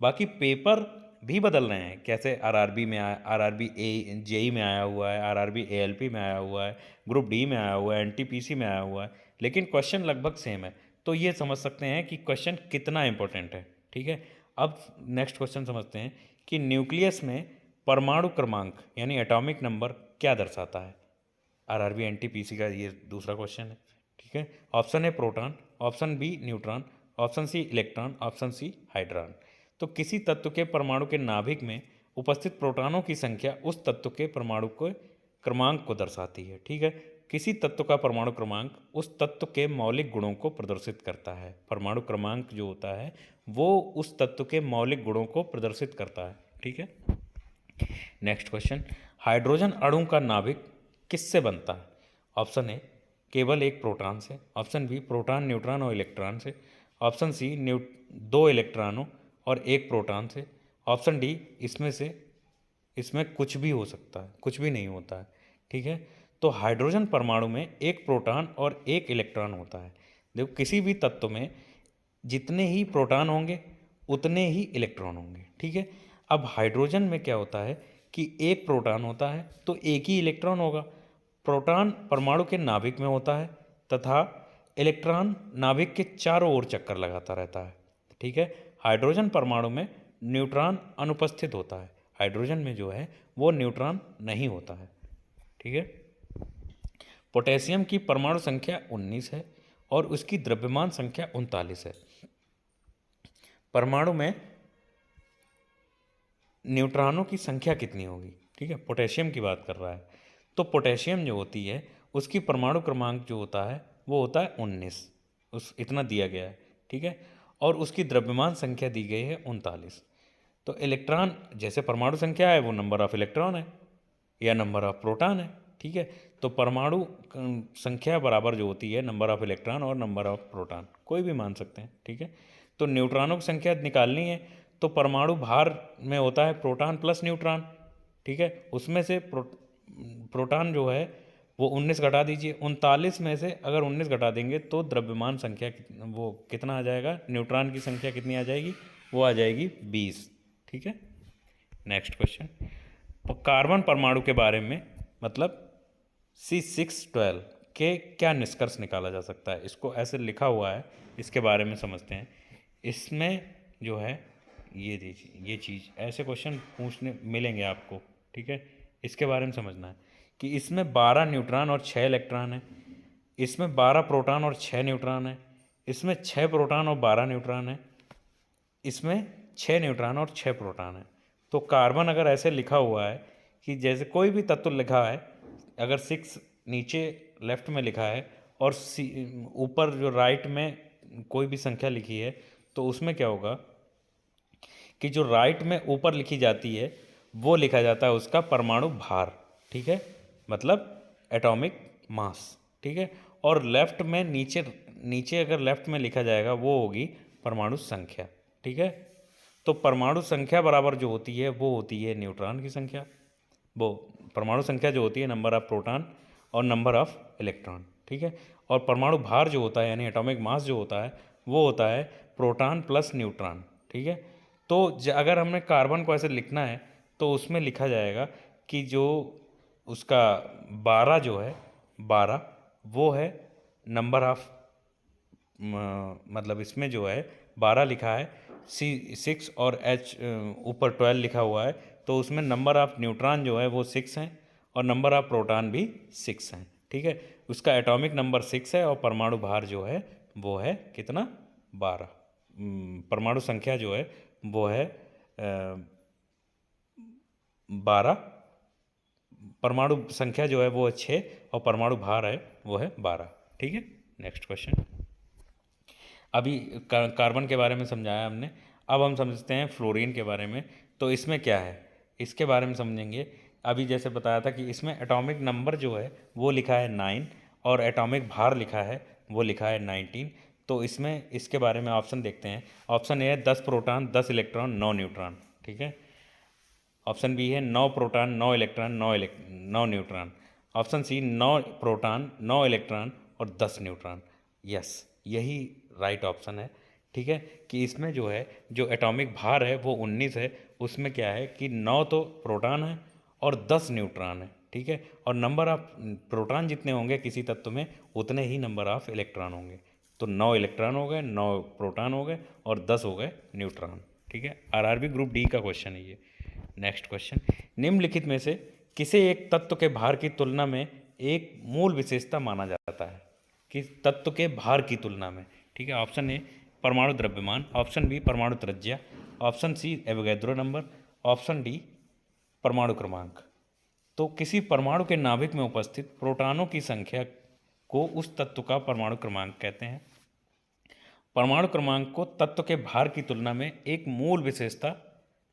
बाकी पेपर भी बदल रहे हैं। कैसे आरआरबी में आया, आरआरबी ए जेई में आया हुआ है, आरआरबी एएलपी में आया हुआ है, ग्रुप डी में आया हुआ है, एनटीपीसी में आया हुआ है, लेकिन क्वेश्चन लगभग सेम है। तो ये समझ सकते हैं कि क्वेश्चन कितना इंपॉर्टेंट है, ठीक है। अब नेक्स्ट क्वेश्चन समझते हैं कि न्यूक्लियस में परमाणु क्रमांक यानी एटॉमिक नंबर क्या दर्शाता है। आरआरबी एनटीपीसी का ये दूसरा क्वेश्चन है, ठीक है। Option A proton, option B neutron, option C electron, option C hadron. तो किसी तत्व के परमाणु के नाभिक में उपस्थित प्रोटॉनों की संख्या उस तत्व के परमाणु के क्रमांक को दर्शाती है, ठीक है। किसी तत्व का परमाणु क्रमांक उस तत्व के मौलिक गुणों को प्रदर्शित करता है। परमाणु क्रमांक जो होता है वो उस तत्व के मौलिक गुणों को प्रदर्शित करता है, ठीक है। नेक्स्ट क्वेश्चन, हाइड्रोजन अणु का नाभिक किससे बनता है? ऑप्शन ए केवल एक प्रोटॉन से, ऑप्शन बी प्रोटॉन न्यूट्रॉन और इलेक्ट्रॉन से, ऑप्शन सी दो इलेक्ट्रॉनों और एक प्रोटॉन से, ऑप्शन डी इसमें कुछ भी हो सकता है, कुछ भी नहीं होता है, ठीक है। तो हाइड्रोजन परमाणु में एक प्रोटॉन और एक इलेक्ट्रॉन होता है। देखो किसी भी तत्व में जितने ही प्रोटॉन होंगे उतने ही इलेक्ट्रॉन होंगे, ठीक है। अब हाइड्रोजन में क्या होता है कि एक प्रोटॉन होता है तो एक ही इलेक्ट्रॉन होगा। प्रोटॉन परमाणु के नाभिक में होता है तथा इलेक्ट्रॉन नाभिक के चारों ओर चक्कर लगाता रहता है, ठीक है। हाइड्रोजन परमाणु में न्यूट्रॉन अनुपस्थित होता है, हाइड्रोजन में जो है वो न्यूट्रॉन नहीं होता है, ठीक है। पोटेशियम की परमाणु संख्या 19 है और उसकी द्रव्यमान संख्या 39 है। परमाणु में न्यूट्रॉनों की संख्या कितनी होगी, ठीक है। पोटेशियम की बात कर रहा है, तो पोटेशियम जो होती है उसकी परमाणु क्रमांक जो होता है वो होता है 19, उस इतना दिया गया है, ठीक है। और उसकी द्रव्यमान संख्या दी गई है 39। तो इलेक्ट्रॉन जैसे परमाणु संख्या है वो नंबर ऑफ इलेक्ट्रॉन है या नंबर ऑफ प्रोटॉन है, ठीक है। तो परमाणु संख्या बराबर जो होती है नंबर ऑफ इलेक्ट्रॉन और नंबर ऑफ प्रोटॉन, कोई भी मान सकते हैं, ठीक है। तो न्यूट्रॉनों की संख्या निकालनी है तो परमाणु भार में होता है प्रोटॉन प्लस न्यूट्रॉन, ठीक है। उसमें से प्रोटॉन जो है वो 19 घटा दीजिए, 39 में से अगर 19 घटा देंगे तो द्रव्यमान संख्या वो कितना आ जाएगा, न्यूट्रॉन की संख्या कितनी आ जाएगी, वो आ जाएगी 20, ठीक है। नेक्स्ट क्वेश्चन, कार्बन परमाणु के बारे में मतलब C612 के क्या निष्कर्ष निकाला जा सकता है? इसको ऐसे लिखा हुआ है, इसके बारे में समझते हैं। इसमें जो है ये चीज़ ऐसे क्वेश्चन पूछने मिलेंगे आपको, ठीक है। इसके बारे में समझना है कि इसमें 12 न्यूट्रॉन और 6 इलेक्ट्रॉन है, इसमें 12 प्रोटॉन और 6 न्यूट्रॉन है, इसमें 6 प्रोटॉन और 12 न्यूट्रॉन है, इसमें 6 न्यूट्रॉन और 6 प्रोटॉन है। तो कार्बन अगर ऐसे लिखा हुआ है कि जैसे कोई भी तत्व लिखा है, अगर 6 नीचे लेफ्ट में लिखा है और ऊपर जो राइट में कोई भी संख्या लिखी है, तो उसमें क्या होगा कि जो राइट में ऊपर लिखी जाती है वो लिखा जाता है उसका परमाणु भार, ठीक है, मतलब एटॉमिक मास, ठीक है। और लेफ्ट में नीचे नीचे अगर लेफ्ट में लिखा जाएगा वो होगी परमाणु संख्या, ठीक है। तो परमाणु संख्या बराबर जो होती है वो होती है न्यूट्रॉन की संख्या, वो परमाणु संख्या जो होती है नंबर ऑफ प्रोटॉन और नंबर ऑफ इलेक्ट्रॉन, ठीक है। और परमाणु भार जो होता है यानी एटॉमिक मास जो होता है वो होता है प्रोटॉन प्लस न्यूट्रॉन, ठीक है। तो अगर हमने कार्बन को ऐसे लिखना है तो उसमें लिखा जाएगा कि जो उसका 12 जो है 12 वो है नंबर ऑफ, मतलब इसमें जो है 12 लिखा है, C6 और H ऊपर 12 लिखा हुआ है, तो उसमें नंबर ऑफ न्यूट्रॉन जो है वो 6 हैं और नंबर ऑफ प्रोटॉन भी 6 हैं, ठीक है। उसका एटॉमिक नंबर 6 है और परमाणु भार जो है वो है कितना 12, परमाणु संख्या जो है वो है 12, परमाणु संख्या जो है वो है 6 और परमाणु भार है वो है 12, ठीक है। Next question. अभी कार्बन के बारे में समझाया हमने, अब हम समझते हैं फ्लोरीन के बारे में। तो इसमें क्या है इसके बारे में समझेंगे। अभी जैसे बताया था कि इसमें एटॉमिक नंबर जो है वो लिखा है 9 और एटॉमिक भार लिखा है वो लिखा है 19। तो इसमें इसके बारे में ऑप्शन देखते हैं। ऑप्शन ए है 10 प्रोटॉन 10 इलेक्ट्रॉन 9 न्यूट्रॉन, ठीक है। ऑप्शन बी है 9 proton 9 electron 9 neutron. Option C 9 proton 9 electron और 10 न्यूट्रॉन। यस, यही राइट ऑप्शन है, ठीक है। कि इसमें जो है जो एटॉमिक भार है वो 19 है, उसमें क्या है कि 9 तो प्रोटॉन है और 10 न्यूट्रॉन है, ठीक है। और नंबर ऑफ प्रोटॉन जितने होंगे किसी तत्व में उतने ही नंबर ऑफ इलेक्ट्रॉन होंगे। तो 9 इलेक्ट्रॉन हो गए, 9 प्रोटॉन हो गए और 10 हो गए न्यूट्रॉन, ठीक है। आरआरबी ग्रुप डी का क्वेश्चन है ये। नेक्स्ट क्वेश्चन, निम्नलिखित में से किसे एक तत्व के भार की तुलना में एक मूल विशेषता माना जाता है, कि तत्व के भार की तुलना में, ठीक है। ऑप्शन ए परमाणु द्रव्यमान, ऑप्शन बी परमाणु त्रिज्या, option C Avogadro number, option D परमाणु क्रमांक। तो किसी परमाणु के नाभिक में उपस्थित प्रोटॉनों की संख्या को उस तत्व का परमाणु क्रमांक कहते हैं। परमाणु क्रमांक को तत्व के भार की तुलना में एक मूल विशेषता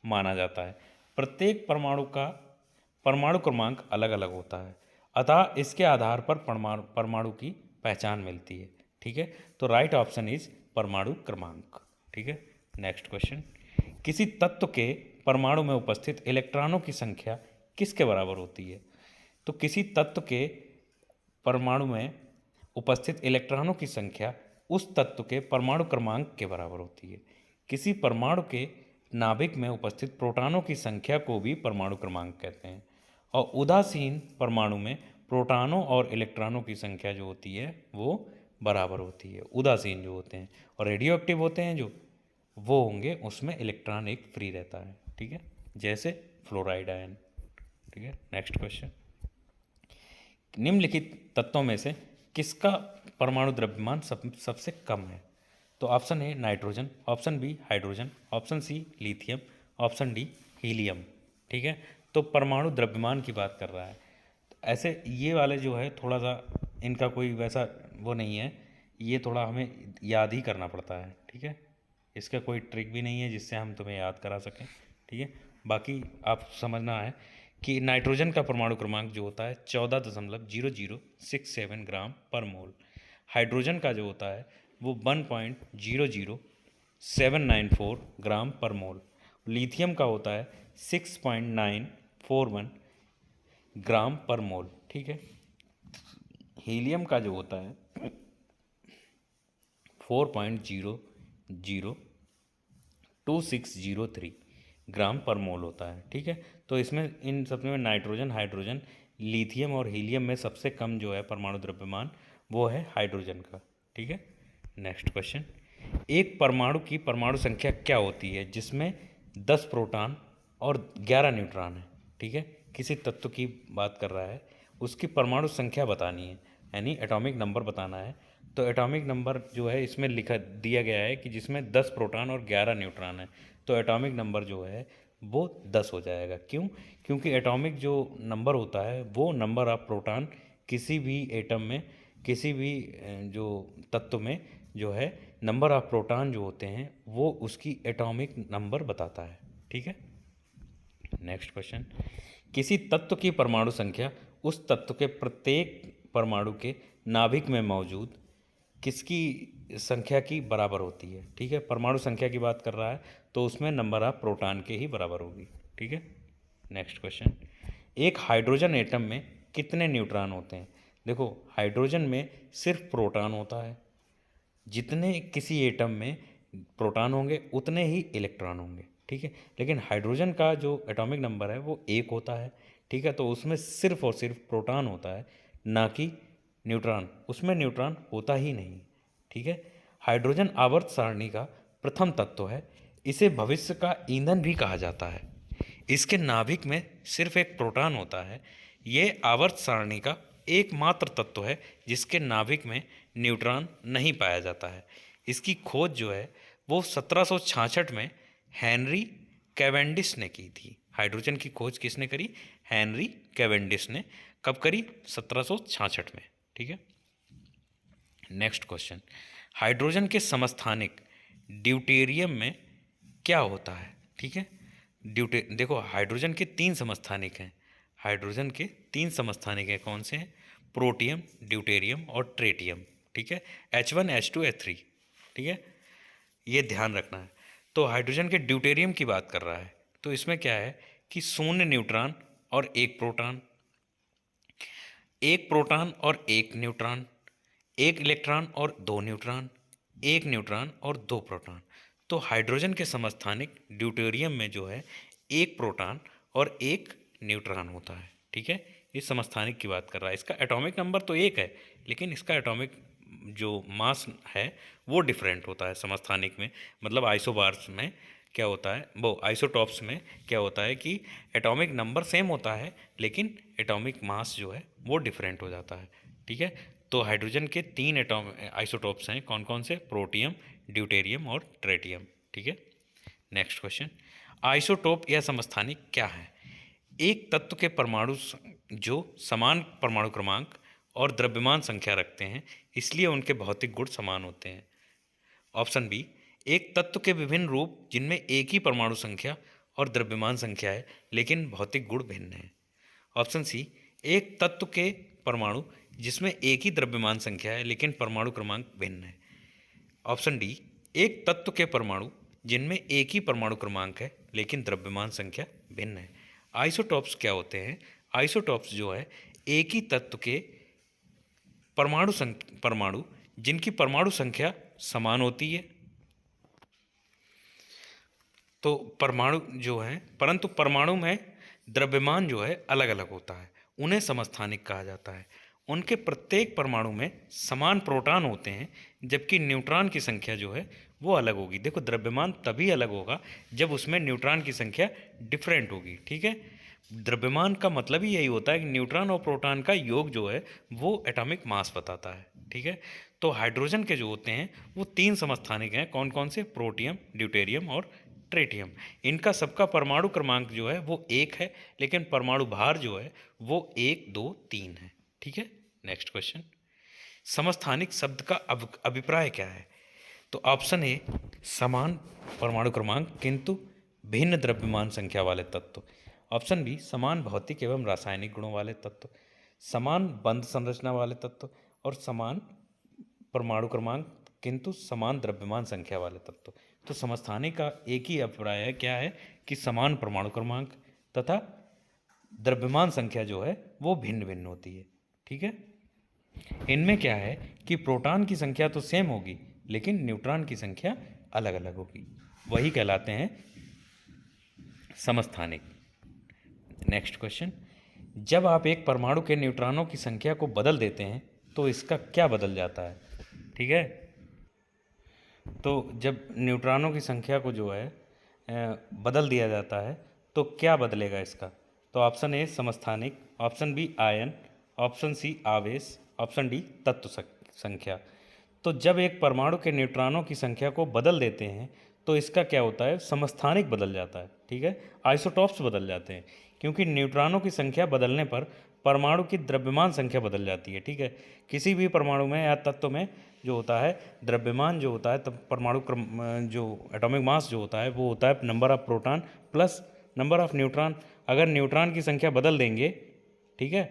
माना जाता है। प्रत्येक परमाणु का परमाणु क्रमांक अलग अलग होता है, अतः इसके आधार पर परमाणु की पहचान मिलती है, ठीक है। तो राइट ऑप्शन इज परमाणु क्रमांक, ठीक है। नेक्स्ट क्वेश्चन, किसी तत्व के परमाणु में उपस्थित इलेक्ट्रॉनों की संख्या किसके बराबर होती है। तो किसी तत्व के परमाणु में उपस्थित इलेक्ट्रॉनों की संख्या उस तत्व के परमाणु क्रमांक के बराबर होती है। किसी परमाणु के नाभिक में उपस्थित प्रोटॉनों की संख्या को भी परमाणु क्रमांक कहते हैं। और उदासीन परमाणु में प्रोटॉनों और इलेक्ट्रॉनों की संख्या जो होती है वो बराबर होती है। उदासीन जो होते हैं और रेडियो एक्टिव होते हैं जो वो होंगे उसमें इलेक्ट्रॉन एक फ्री रहता है, ठीक है, जैसे फ्लोराइड आयन, ठीक है। नेक्स्ट क्वेश्चन, निम्नलिखित तत्वों में से किसका परमाणु द्रव्यमान सबसे कम है। तो option A nitrogen, option B hydrogen, option C lithium, option D helium, ठीक है। तो परमाणु द्रव्यमान की बात कर रहा है। तो ऐसे ये वाले जो है थोड़ा सा इनका कोई वैसा वो नहीं है, ये थोड़ा हमें याद ही करना पड़ता है, ठीक है। इसका कोई ट्रिक भी नहीं है जिससे हम तुम्हें याद करा सकें, ठीक है। बाकी आप समझना है कि नाइट्रोजन का परमाणु क्रमांक जो होता है 14.0067 ग्राम पर मोल। हाइड्रोजन का जो होता है वो 1.00794 ग्राम पर मोल। लिथियम का होता है 6.941 ग्राम पर मोल, ठीक है। हीलियम का जो होता है 4.002 ग्राम पर मोल होता है, ठीक है। तो इसमें इन सब में नाइट्रोजन, हाइड्रोजन, लिथियम और हीलियम में सबसे कम जो है परमाणु द्रव्यमान वो है हाइड्रोजन का, ठीक है। नेक्स्ट क्वेश्चन, एक परमाणु की परमाणु संख्या क्या होती है जिसमें 10 प्रोटॉन और 11 न्यूट्रॉन है, ठीक है। किसी तत्व की बात कर रहा है, उसकी परमाणु संख्या बतानी है यानी एटॉमिक नंबर बताना है। तो एटॉमिक नंबर जो है इसमें लिखा दिया गया है कि जिसमें 10 प्रोटॉन और 11 न्यूट्रॉन है, तो एटॉमिक नंबर जो है वो 10 हो जाएगा। क्यों? क्योंकि एटॉमिक जो नंबर होता है वो नंबर ऑफ प्रोटॉन किसी भी एटम में, किसी भी जो तत्व में जो है नंबर ऑफ प्रोटॉन जो होते हैं वो उसकी एटॉमिक नंबर बताता है, ठीक है। नेक्स्ट क्वेश्चन, किसी तत्व की परमाणु संख्या उस तत्व के प्रत्येक परमाणु के नाभिक में मौजूद किसकी संख्या की बराबर होती है। ठीक है, परमाणु संख्या की बात कर रहा है तो उसमें नंबर ऑफ प्रोटॉन के ही बराबर होगी। ठीक है, नेक्स्ट क्वेश्चन, एक हाइड्रोजन एटम में कितने न्यूट्रॉन होते हैं। देखो, हाइड्रोजन में सिर्फ प्रोटॉन होता है, जितने किसी एटम में प्रोटॉन होंगे उतने ही इलेक्ट्रॉन होंगे। ठीक है, लेकिन हाइड्रोजन का जो एटॉमिक नंबर है वो 1 होता है। ठीक है, तो उसमें सिर्फ और सिर्फ प्रोटॉन होता है, ना कि न्यूट्रॉन। उसमें न्यूट्रॉन होता ही नहीं। ठीक है, हाइड्रोजन आवर्त सारणी का प्रथम तत्व है। इसे भविष्य का ईंधन भी कहा जाता है। इसके नाभिक में सिर्फ एक प्रोटॉन होता है। ये आवर्त सारणी का एकमात्र तत्व है जिसके नाभिक में न्यूट्रॉन नहीं पाया जाता है। इसकी खोज जो है वो 1766 में हेनरी कैवेंडिश ने की थी। हाइड्रोजन की खोज किसने करी? हेनरी कैवेंडिश ने। कब करी? 1766 में। ठीक है, नेक्स्ट क्वेश्चन, हाइड्रोजन के समस्थानिक ड्यूटेरियम में क्या होता है। ठीक है, देखो, हाइड्रोजन के 3 समस्थानिक हैं। हाइड्रोजन के 3 समस्थानिक हैं, कौन से हैं? प्रोटियम, ड्यूटेरियम और ट्रेटियम। ठीक है, H1 H2 H3। ठीक है, ये ध्यान रखना है। तो हाइड्रोजन के ड्यूटेरियम की बात कर रहा है तो इसमें क्या है कि 0 न्यूट्रॉन और 1 प्रोटॉन, 1 प्रोटॉन और 1 न्यूट्रॉन, 1 इलेक्ट्रॉन और 2 न्यूट्रॉन, 1 न्यूट्रॉन और 2 प्रोटॉन। तो हाइड्रोजन के समस्थानिक ड्यूटेरियम में जो है 1 प्रोटॉन और 1 न्यूट्रॉन होता है। ठीक है, इस समस्थानिक की बात कर रहा है। इसका एटॉमिक नंबर तो 1 है, लेकिन इसका एटॉमिक जो मास है वो डिफरेंट होता है समस्थानिक में। मतलब आइसोबार्स में क्या होता है, वो आइसोटॉप्स में क्या होता है कि एटॉमिक नंबर सेम होता है लेकिन एटॉमिक मास जो है वो डिफरेंट हो जाता है। ठीक है, तो हाइड्रोजन के 3 आइसोटॉप्स हैं, कौन कौन से? प्रोटियम, ड्यूटेरियम और ट्रेटियम। ठीक है, नेक्स्ट क्वेश्चन, आइसोटोप या समस्थानिक क्या है? एक तत्व के परमाणु जो समान परमाणु क्रमांक और द्रव्यमान संख्या रखते हैं, इसलिए उनके भौतिक गुण समान होते हैं। ऑप्शन बी, एक तत्व के विभिन्न रूप जिनमें एक ही परमाणु संख्या और द्रव्यमान संख्या है लेकिन भौतिक गुण भिन्न है। ऑप्शन सी, एक तत्व के परमाणु जिसमें एक ही द्रव्यमान संख्या है लेकिन परमाणु क्रमांक भिन्न है। ऑप्शन डी, एक तत्व के परमाणु जिनमें एक ही परमाणु क्रमांक है लेकिन द्रव्यमान संख्या भिन्न है। आइसोटॉप्स क्या होते हैं? आइसोटॉप्स जो है एक ही तत्व के परमाणु जिनकी परमाणु संख्या समान होती है, तो परमाणु जो है, परंतु परमाणु में द्रव्यमान जो है अलग अलग होता है, उन्हें समस्थानिक कहा जाता है। उनके प्रत्येक परमाणु में समान प्रोटॉन होते हैं जबकि न्यूट्रॉन की संख्या जो है वो अलग होगी। देखो, द्रव्यमान तभी अलग होगा जब उसमें न्यूट्रॉन की संख्या डिफरेंट होगी। ठीक है, द्रव्यमान का मतलब ही यही होता है कि न्यूट्रॉन और प्रोटॉन का योग जो है वो एटॉमिक मास बताता है। ठीक है, तो हाइड्रोजन के जो होते हैं वो 3 समस्थानिक हैं, कौन कौन से? प्रोटियम, ड्यूटेरियम और ट्रेटियम। इनका सबका परमाणु क्रमांक जो है वो 1 है लेकिन परमाणु भार जो है वो 1 2 3 है। ठीक है, नेक्स्ट क्वेश्चन, समस्थानिक शब्द का अभिप्राय क्या है? तो ऑप्शन ए, समान परमाणु क्रमांक किंतु भिन्न द्रव्यमान संख्या वाले तत्व। ऑप्शन बी, समान भौतिक एवं रासायनिक गुणों वाले तत्व, समान बंध संरचना वाले तत्व और समान परमाणु क्रमांक किंतु समान द्रव्यमान संख्या वाले तत्व। तो समस्थानिक का एक ही अभिप्राय है, क्या है कि समान परमाणु क्रमांक तथा द्रव्यमान संख्या जो है वो भिन्न भिन्न होती है। ठीक है, इनमें क्या है कि प्रोटॉन की संख्या तो सेम होगी लेकिन न्यूट्रॉन की संख्या अलग अलग होगी, वही कहलाते हैं समस्थानिक। नेक्स्ट क्वेश्चन, जब आप एक परमाणु के न्यूट्रॉनों की संख्या को बदल देते हैं तो इसका क्या बदल जाता है? ठीक है, तो जब न्यूट्रॉनों की संख्या को जो है बदल दिया जाता है तो क्या बदलेगा इसका? तो ऑप्शन ए, समस्थानिक, ऑप्शन बी, आयन, ऑप्शन सी, आवेश, ऑप्शन डी, तत्व संख्या। तो जब एक परमाणु के न्यूट्रॉनों की संख्या को बदल देते हैं तो इसका क्या होता है? समस्थानिक बदल जाता है। ठीक है, आइसोटॉप्स बदल जाते हैं क्योंकि न्यूट्रॉनों की संख्या बदलने पर परमाणु की द्रव्यमान संख्या बदल जाती है। ठीक है, किसी भी परमाणु में या तत्व में जो होता है द्रव्यमान जो होता है, तब परमाणु जो एटॉमिक मास जो होता है वो होता है number of proton plus number of neutron, अगर न्यूट्रॉन की संख्या बदल देंगे, ठीक है,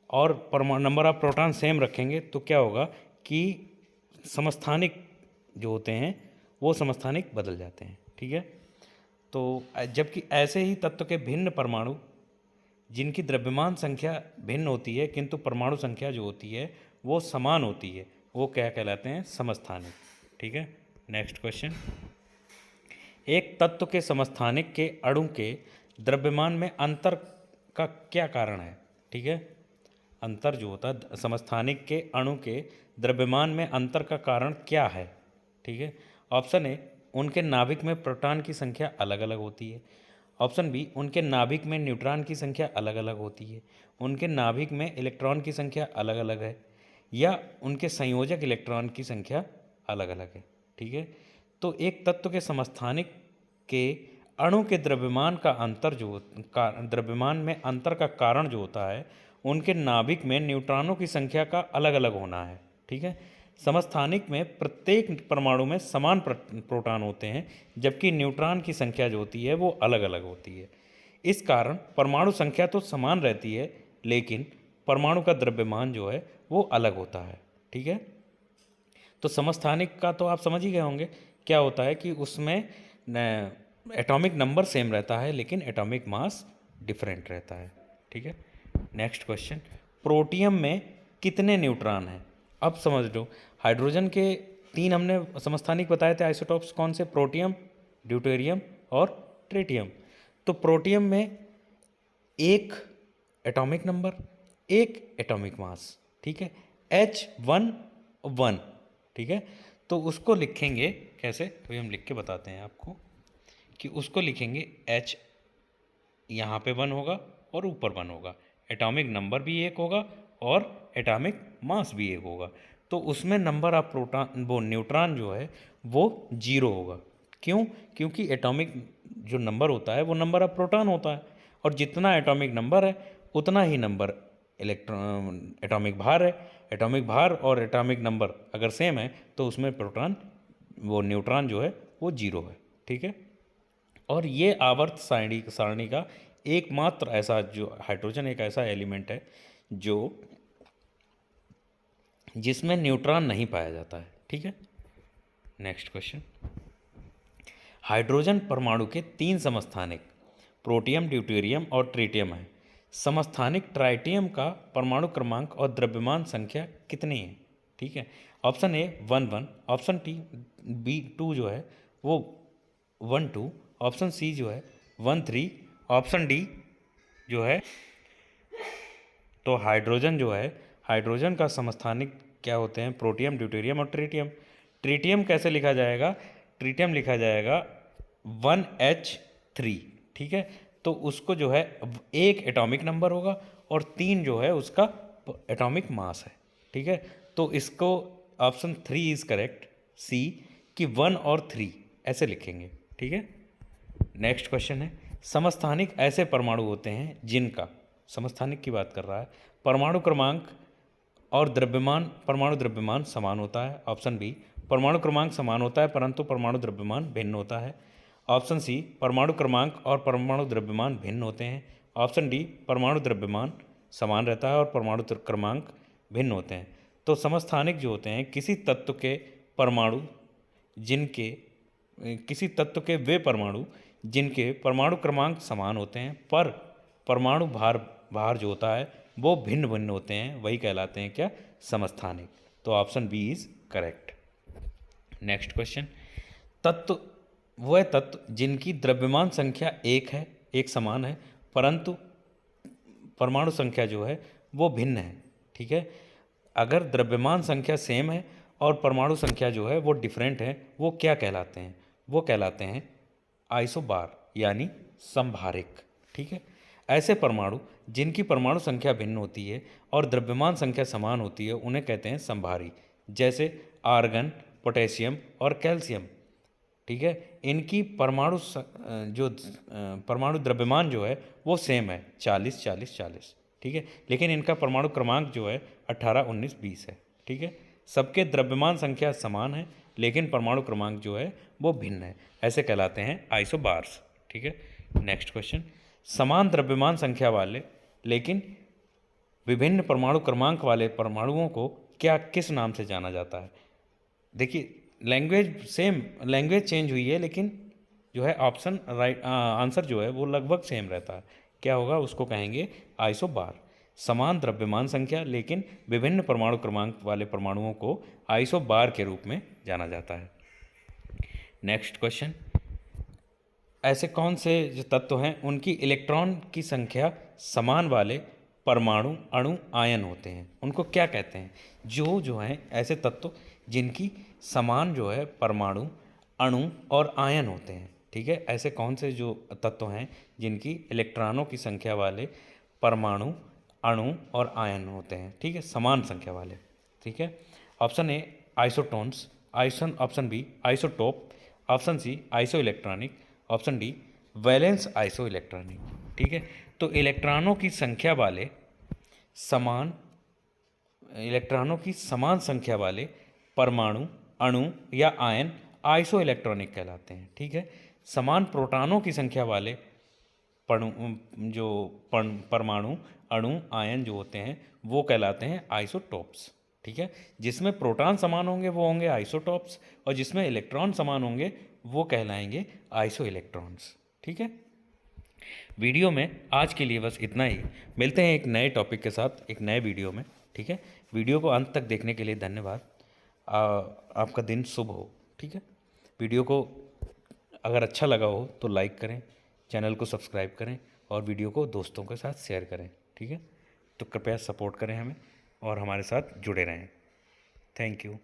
और नंबर ऑफ प्रोटॉन सेम रखेंगे तो क्या होगा कि समस्थानिक जो होते हैं वो समस्थानिक बदल जाते हैं, ठीक है। तो जबकि ऐसे ही तत्व के भिन्न परमाणु जिनकी द्रव्यमान संख्या भिन्न होती है किंतु परमाणु संख्या जो होती है वो समान होती है, वो क्या कहलाते हैं? समस्थानिक, ठीक है। नेक्स्ट क्वेश्चन, एक तत्व के समस्थानिक के अणु के द्रव्यमान में अंतर का क्या कारण है? ठीक है, अंतर जो होता है समस्थानिक के अणु के द्रव्यमान में अंतर का कारण क्या है? ठीक है, ऑप्शन ए, उनके नाभिक में प्रोटॉन की संख्या अलग अलग होती है। ऑप्शन बी, उनके नाभिक में न्यूट्रॉन की संख्या अलग अलग होती है। उनके नाभिक में इलेक्ट्रॉन की संख्या अलग अलग है, या उनके संयोजक इलेक्ट्रॉन की संख्या अलग अलग है, ठीक है। तो एक तत्व के समस्थानिक के अणु के द्रव्यमान का अंतर जो द्रव्यमान में अंतर का कारण जो होता है उनके नाभिक में न्यूट्रॉनों की संख्या का अलग अलग होना है, ठीक है। समस्थानिक में प्रत्येक परमाणु में समान प्रोटॉन होते हैं, जबकि न्यूट्रॉन की संख्या जो होती है वो अलग अलग होती है। इस कारण परमाणु संख्या तो समान रहती है, लेकिन परमाणु का द्रव्यमान जो है वो अलग होता है, ठीक है। तो समस्थानिक का तो आप समझ ही गए होंगे क्या होता है कि उसमें एटॉमिक नंबर सेम रहता है लेकिन एटॉमिक मास डिफरेंट रहता है, ठीक है। नेक्स्ट क्वेश्चन, प्रोटियम में कितने न्यूट्रॉन हैं? अब समझ लो, हाइड्रोजन के 3 हमने समस्थानिक बताए थे आइसोटॉप्स, कौन से? प्रोटियम, ड्यूटेरियम और ट्रिटियम। तो प्रोटियम में 1 एटॉमिक नंबर, 1 एटॉमिक मास, ठीक है, H1 ठीक है। तो उसको लिखेंगे कैसे? तो हम लिख के बताते हैं आपको कि उसको लिखेंगे H, यहाँ पे 1 होगा और ऊपर 1 होगा, एटॉमिक नंबर भी 1 होगा और एटॉमिक मास भी 1 होगा। तो उसमें नंबर ऑफ प्रोटॉन, वो न्यूट्रॉन जो है वो 0 होगा। क्यों? क्योंकि एटॉमिक जो नंबर होता है वो नंबर ऑफ प्रोटॉन होता है, और जितना एटॉमिक नंबर है उतना ही नंबर इलेक्ट्रॉन एटॉमिक भार है। एटॉमिक भार और एटॉमिक नंबर अगर सेम है तो उसमें प्रोटॉन, वो न्यूट्रॉन जो है वो 0 है, ठीक है। और ये आवर्त सारणी का एकमात्र ऐसा जो हाइड्रोजन एक ऐसा एलिमेंट है जो जिसमें न्यूट्रॉन नहीं पाया जाता है, ठीक है। नेक्स्ट क्वेश्चन, हाइड्रोजन परमाणु के 3 समस्थानिक प्रोटियम, ड्यूटेरियम और ट्रिटियम है। समस्थानिक ट्राइटियम का परमाणु क्रमांक और द्रव्यमान संख्या कितनी है? ठीक है, ऑप्शन ए 1 ऑप्शन बी 2 जो है वो 1 ऑप्शन सी जो है 1 ऑप्शन डी जो है। तो हाइड्रोजन जो है, हाइड्रोजन का समस्थानिक क्या होते हैं? प्रोटियम, ड्यूटेरियम और ट्रिटियम। ट्रिटियम कैसे लिखा जाएगा? ट्रिटियम लिखा जाएगा 1H3, ठीक है। तो उसको जो है 1 एटॉमिक नंबर होगा और 3 जो है उसका एटॉमिक मास है, ठीक है। तो इसको ऑप्शन 3 इज करेक्ट, सी, कि 1 और 3 ऐसे लिखेंगे, ठीक है। नेक्स्ट क्वेश्चन है, समस्थानिक ऐसे परमाणु होते हैं जिनका, समस्थानिक की बात कर रहा है, परमाणु क्रमांक और द्रव्यमान, परमाणु द्रव्यमान समान होता है। ऑप्शन बी, परमाणु क्रमांक समान होता है परंतु परमाणु द्रव्यमान भिन्न होता है। ऑप्शन सी, परमाणु क्रमांक और परमाणु द्रव्यमान भिन्न होते हैं। ऑप्शन डी, परमाणु द्रव्यमान समान रहता है और परमाणु क्रमांक भिन्न होते हैं। तो समस्थानिक जो होते हैं किसी तत्व के परमाणु जिनके, किसी तत्व के वे परमाणु जिनके परमाणु क्रमांक समान होते हैं पर परमाणु भार जो होता है वो भिन्न भिन्न होते हैं, वही कहलाते हैं क्या? समस्थानिक। तो option B is correct. Next question, तत्व, वह तत्व जिनकी द्रव्यमान संख्या 1 है, एक समान है, परंतु परमाणु संख्या जो है वो भिन्न है, ठीक है। अगर द्रव्यमान संख्या सेम है और परमाणु संख्या जो है वो डिफरेंट है, वो क्या कहलाते हैं? वो कहलाते हैं आइसोबार यानी संभारिक, ठीक है। ऐसे परमाणु जिनकी परमाणु संख्या भिन्न होती है और द्रव्यमान संख्या समान होती है उन्हें कहते हैं संभारी, जैसे आर्गन, पोटेशियम और कैल्शियम, ठीक है। इनकी परमाणु जो परमाणु द्रव्यमान जो है वो सेम है 40-40-40, ठीक है, लेकिन इनका परमाणु क्रमांक जो है 18-19-20 है, ठीक है। सबके द्रव्यमान संख्या समान है लेकिन परमाणु क्रमांक जो है वो भिन्न है, ऐसे कहलाते हैं आइसोबार्स, ठीक है। नेक्स्ट क्वेश्चन, समान द्रव्यमान संख्या वाले लेकिन विभिन्न परमाणु क्रमांक वाले परमाणुओं को क्या किस नाम से जाना जाता है? देखिए लैंग्वेज चेंज हुई है, लेकिन जो है ऑप्शन राइट आंसर जो है वो लगभग सेम रहता है। क्या होगा? उसको कहेंगे आइसोबार। समान द्रव्यमान संख्या लेकिन विभिन्न परमाणु क्रमांक वाले परमाणुओं को आइसोबार के रूप में जाना जाता है। नेक्स्ट क्वेश्चन, ऐसे कौन से जो तत्व हैं उनकी इलेक्ट्रॉन की संख्या समान वाले परमाणु अणु आयन होते हैं, उनको क्या कहते हैं? जो हैं ऐसे तत्व जिनकी समान जो है परमाणु अणु और आयन होते हैं, ठीक है। ऐसे कौन से जो तत्व हैं जिनकी इलेक्ट्रॉनों की संख्या वाले परमाणु अणु और आयन होते हैं, ठीक है, समान संख्या वाले, ठीक है। Option A isotones, option B isotope, option C isoelectronic, option D valence isoelectronic, ठीक है। तो इलेक्ट्रॉनों की समान संख्या वाले परमाणु अणु या आयन आइसो इलेक्ट्रॉनिक कहलाते हैं, ठीक है। समान प्रोटॉनों की संख्या वाले परमाणु अणु आयन जो होते हैं वो कहलाते हैं आइसोटोप्स, ठीक है। जिसमें प्रोटॉन समान होंगे वो होंगे आइसोटोप्स, और जिसमें इलेक्ट्रॉन समान होंगे वो कहलाएंगे आइसो इलेक्ट्रॉन्स, ठीक है। वीडियो में आज के लिए बस इतना ही। मिलते हैं एक नए टॉपिक के साथ एक नए वीडियो में, ठीक है। वीडियो को अंत तक देखने के लिए धन्यवाद। आपका दिन शुभ हो, ठीक है। वीडियो को अगर अच्छा लगा हो तो लाइक करें, चैनल को सब्सक्राइब करें और वीडियो को दोस्तों के साथ शेयर करें, ठीक है। तो कृपया सपोर्ट करें हमें और हमारे साथ जुड़े रहें। Thank you.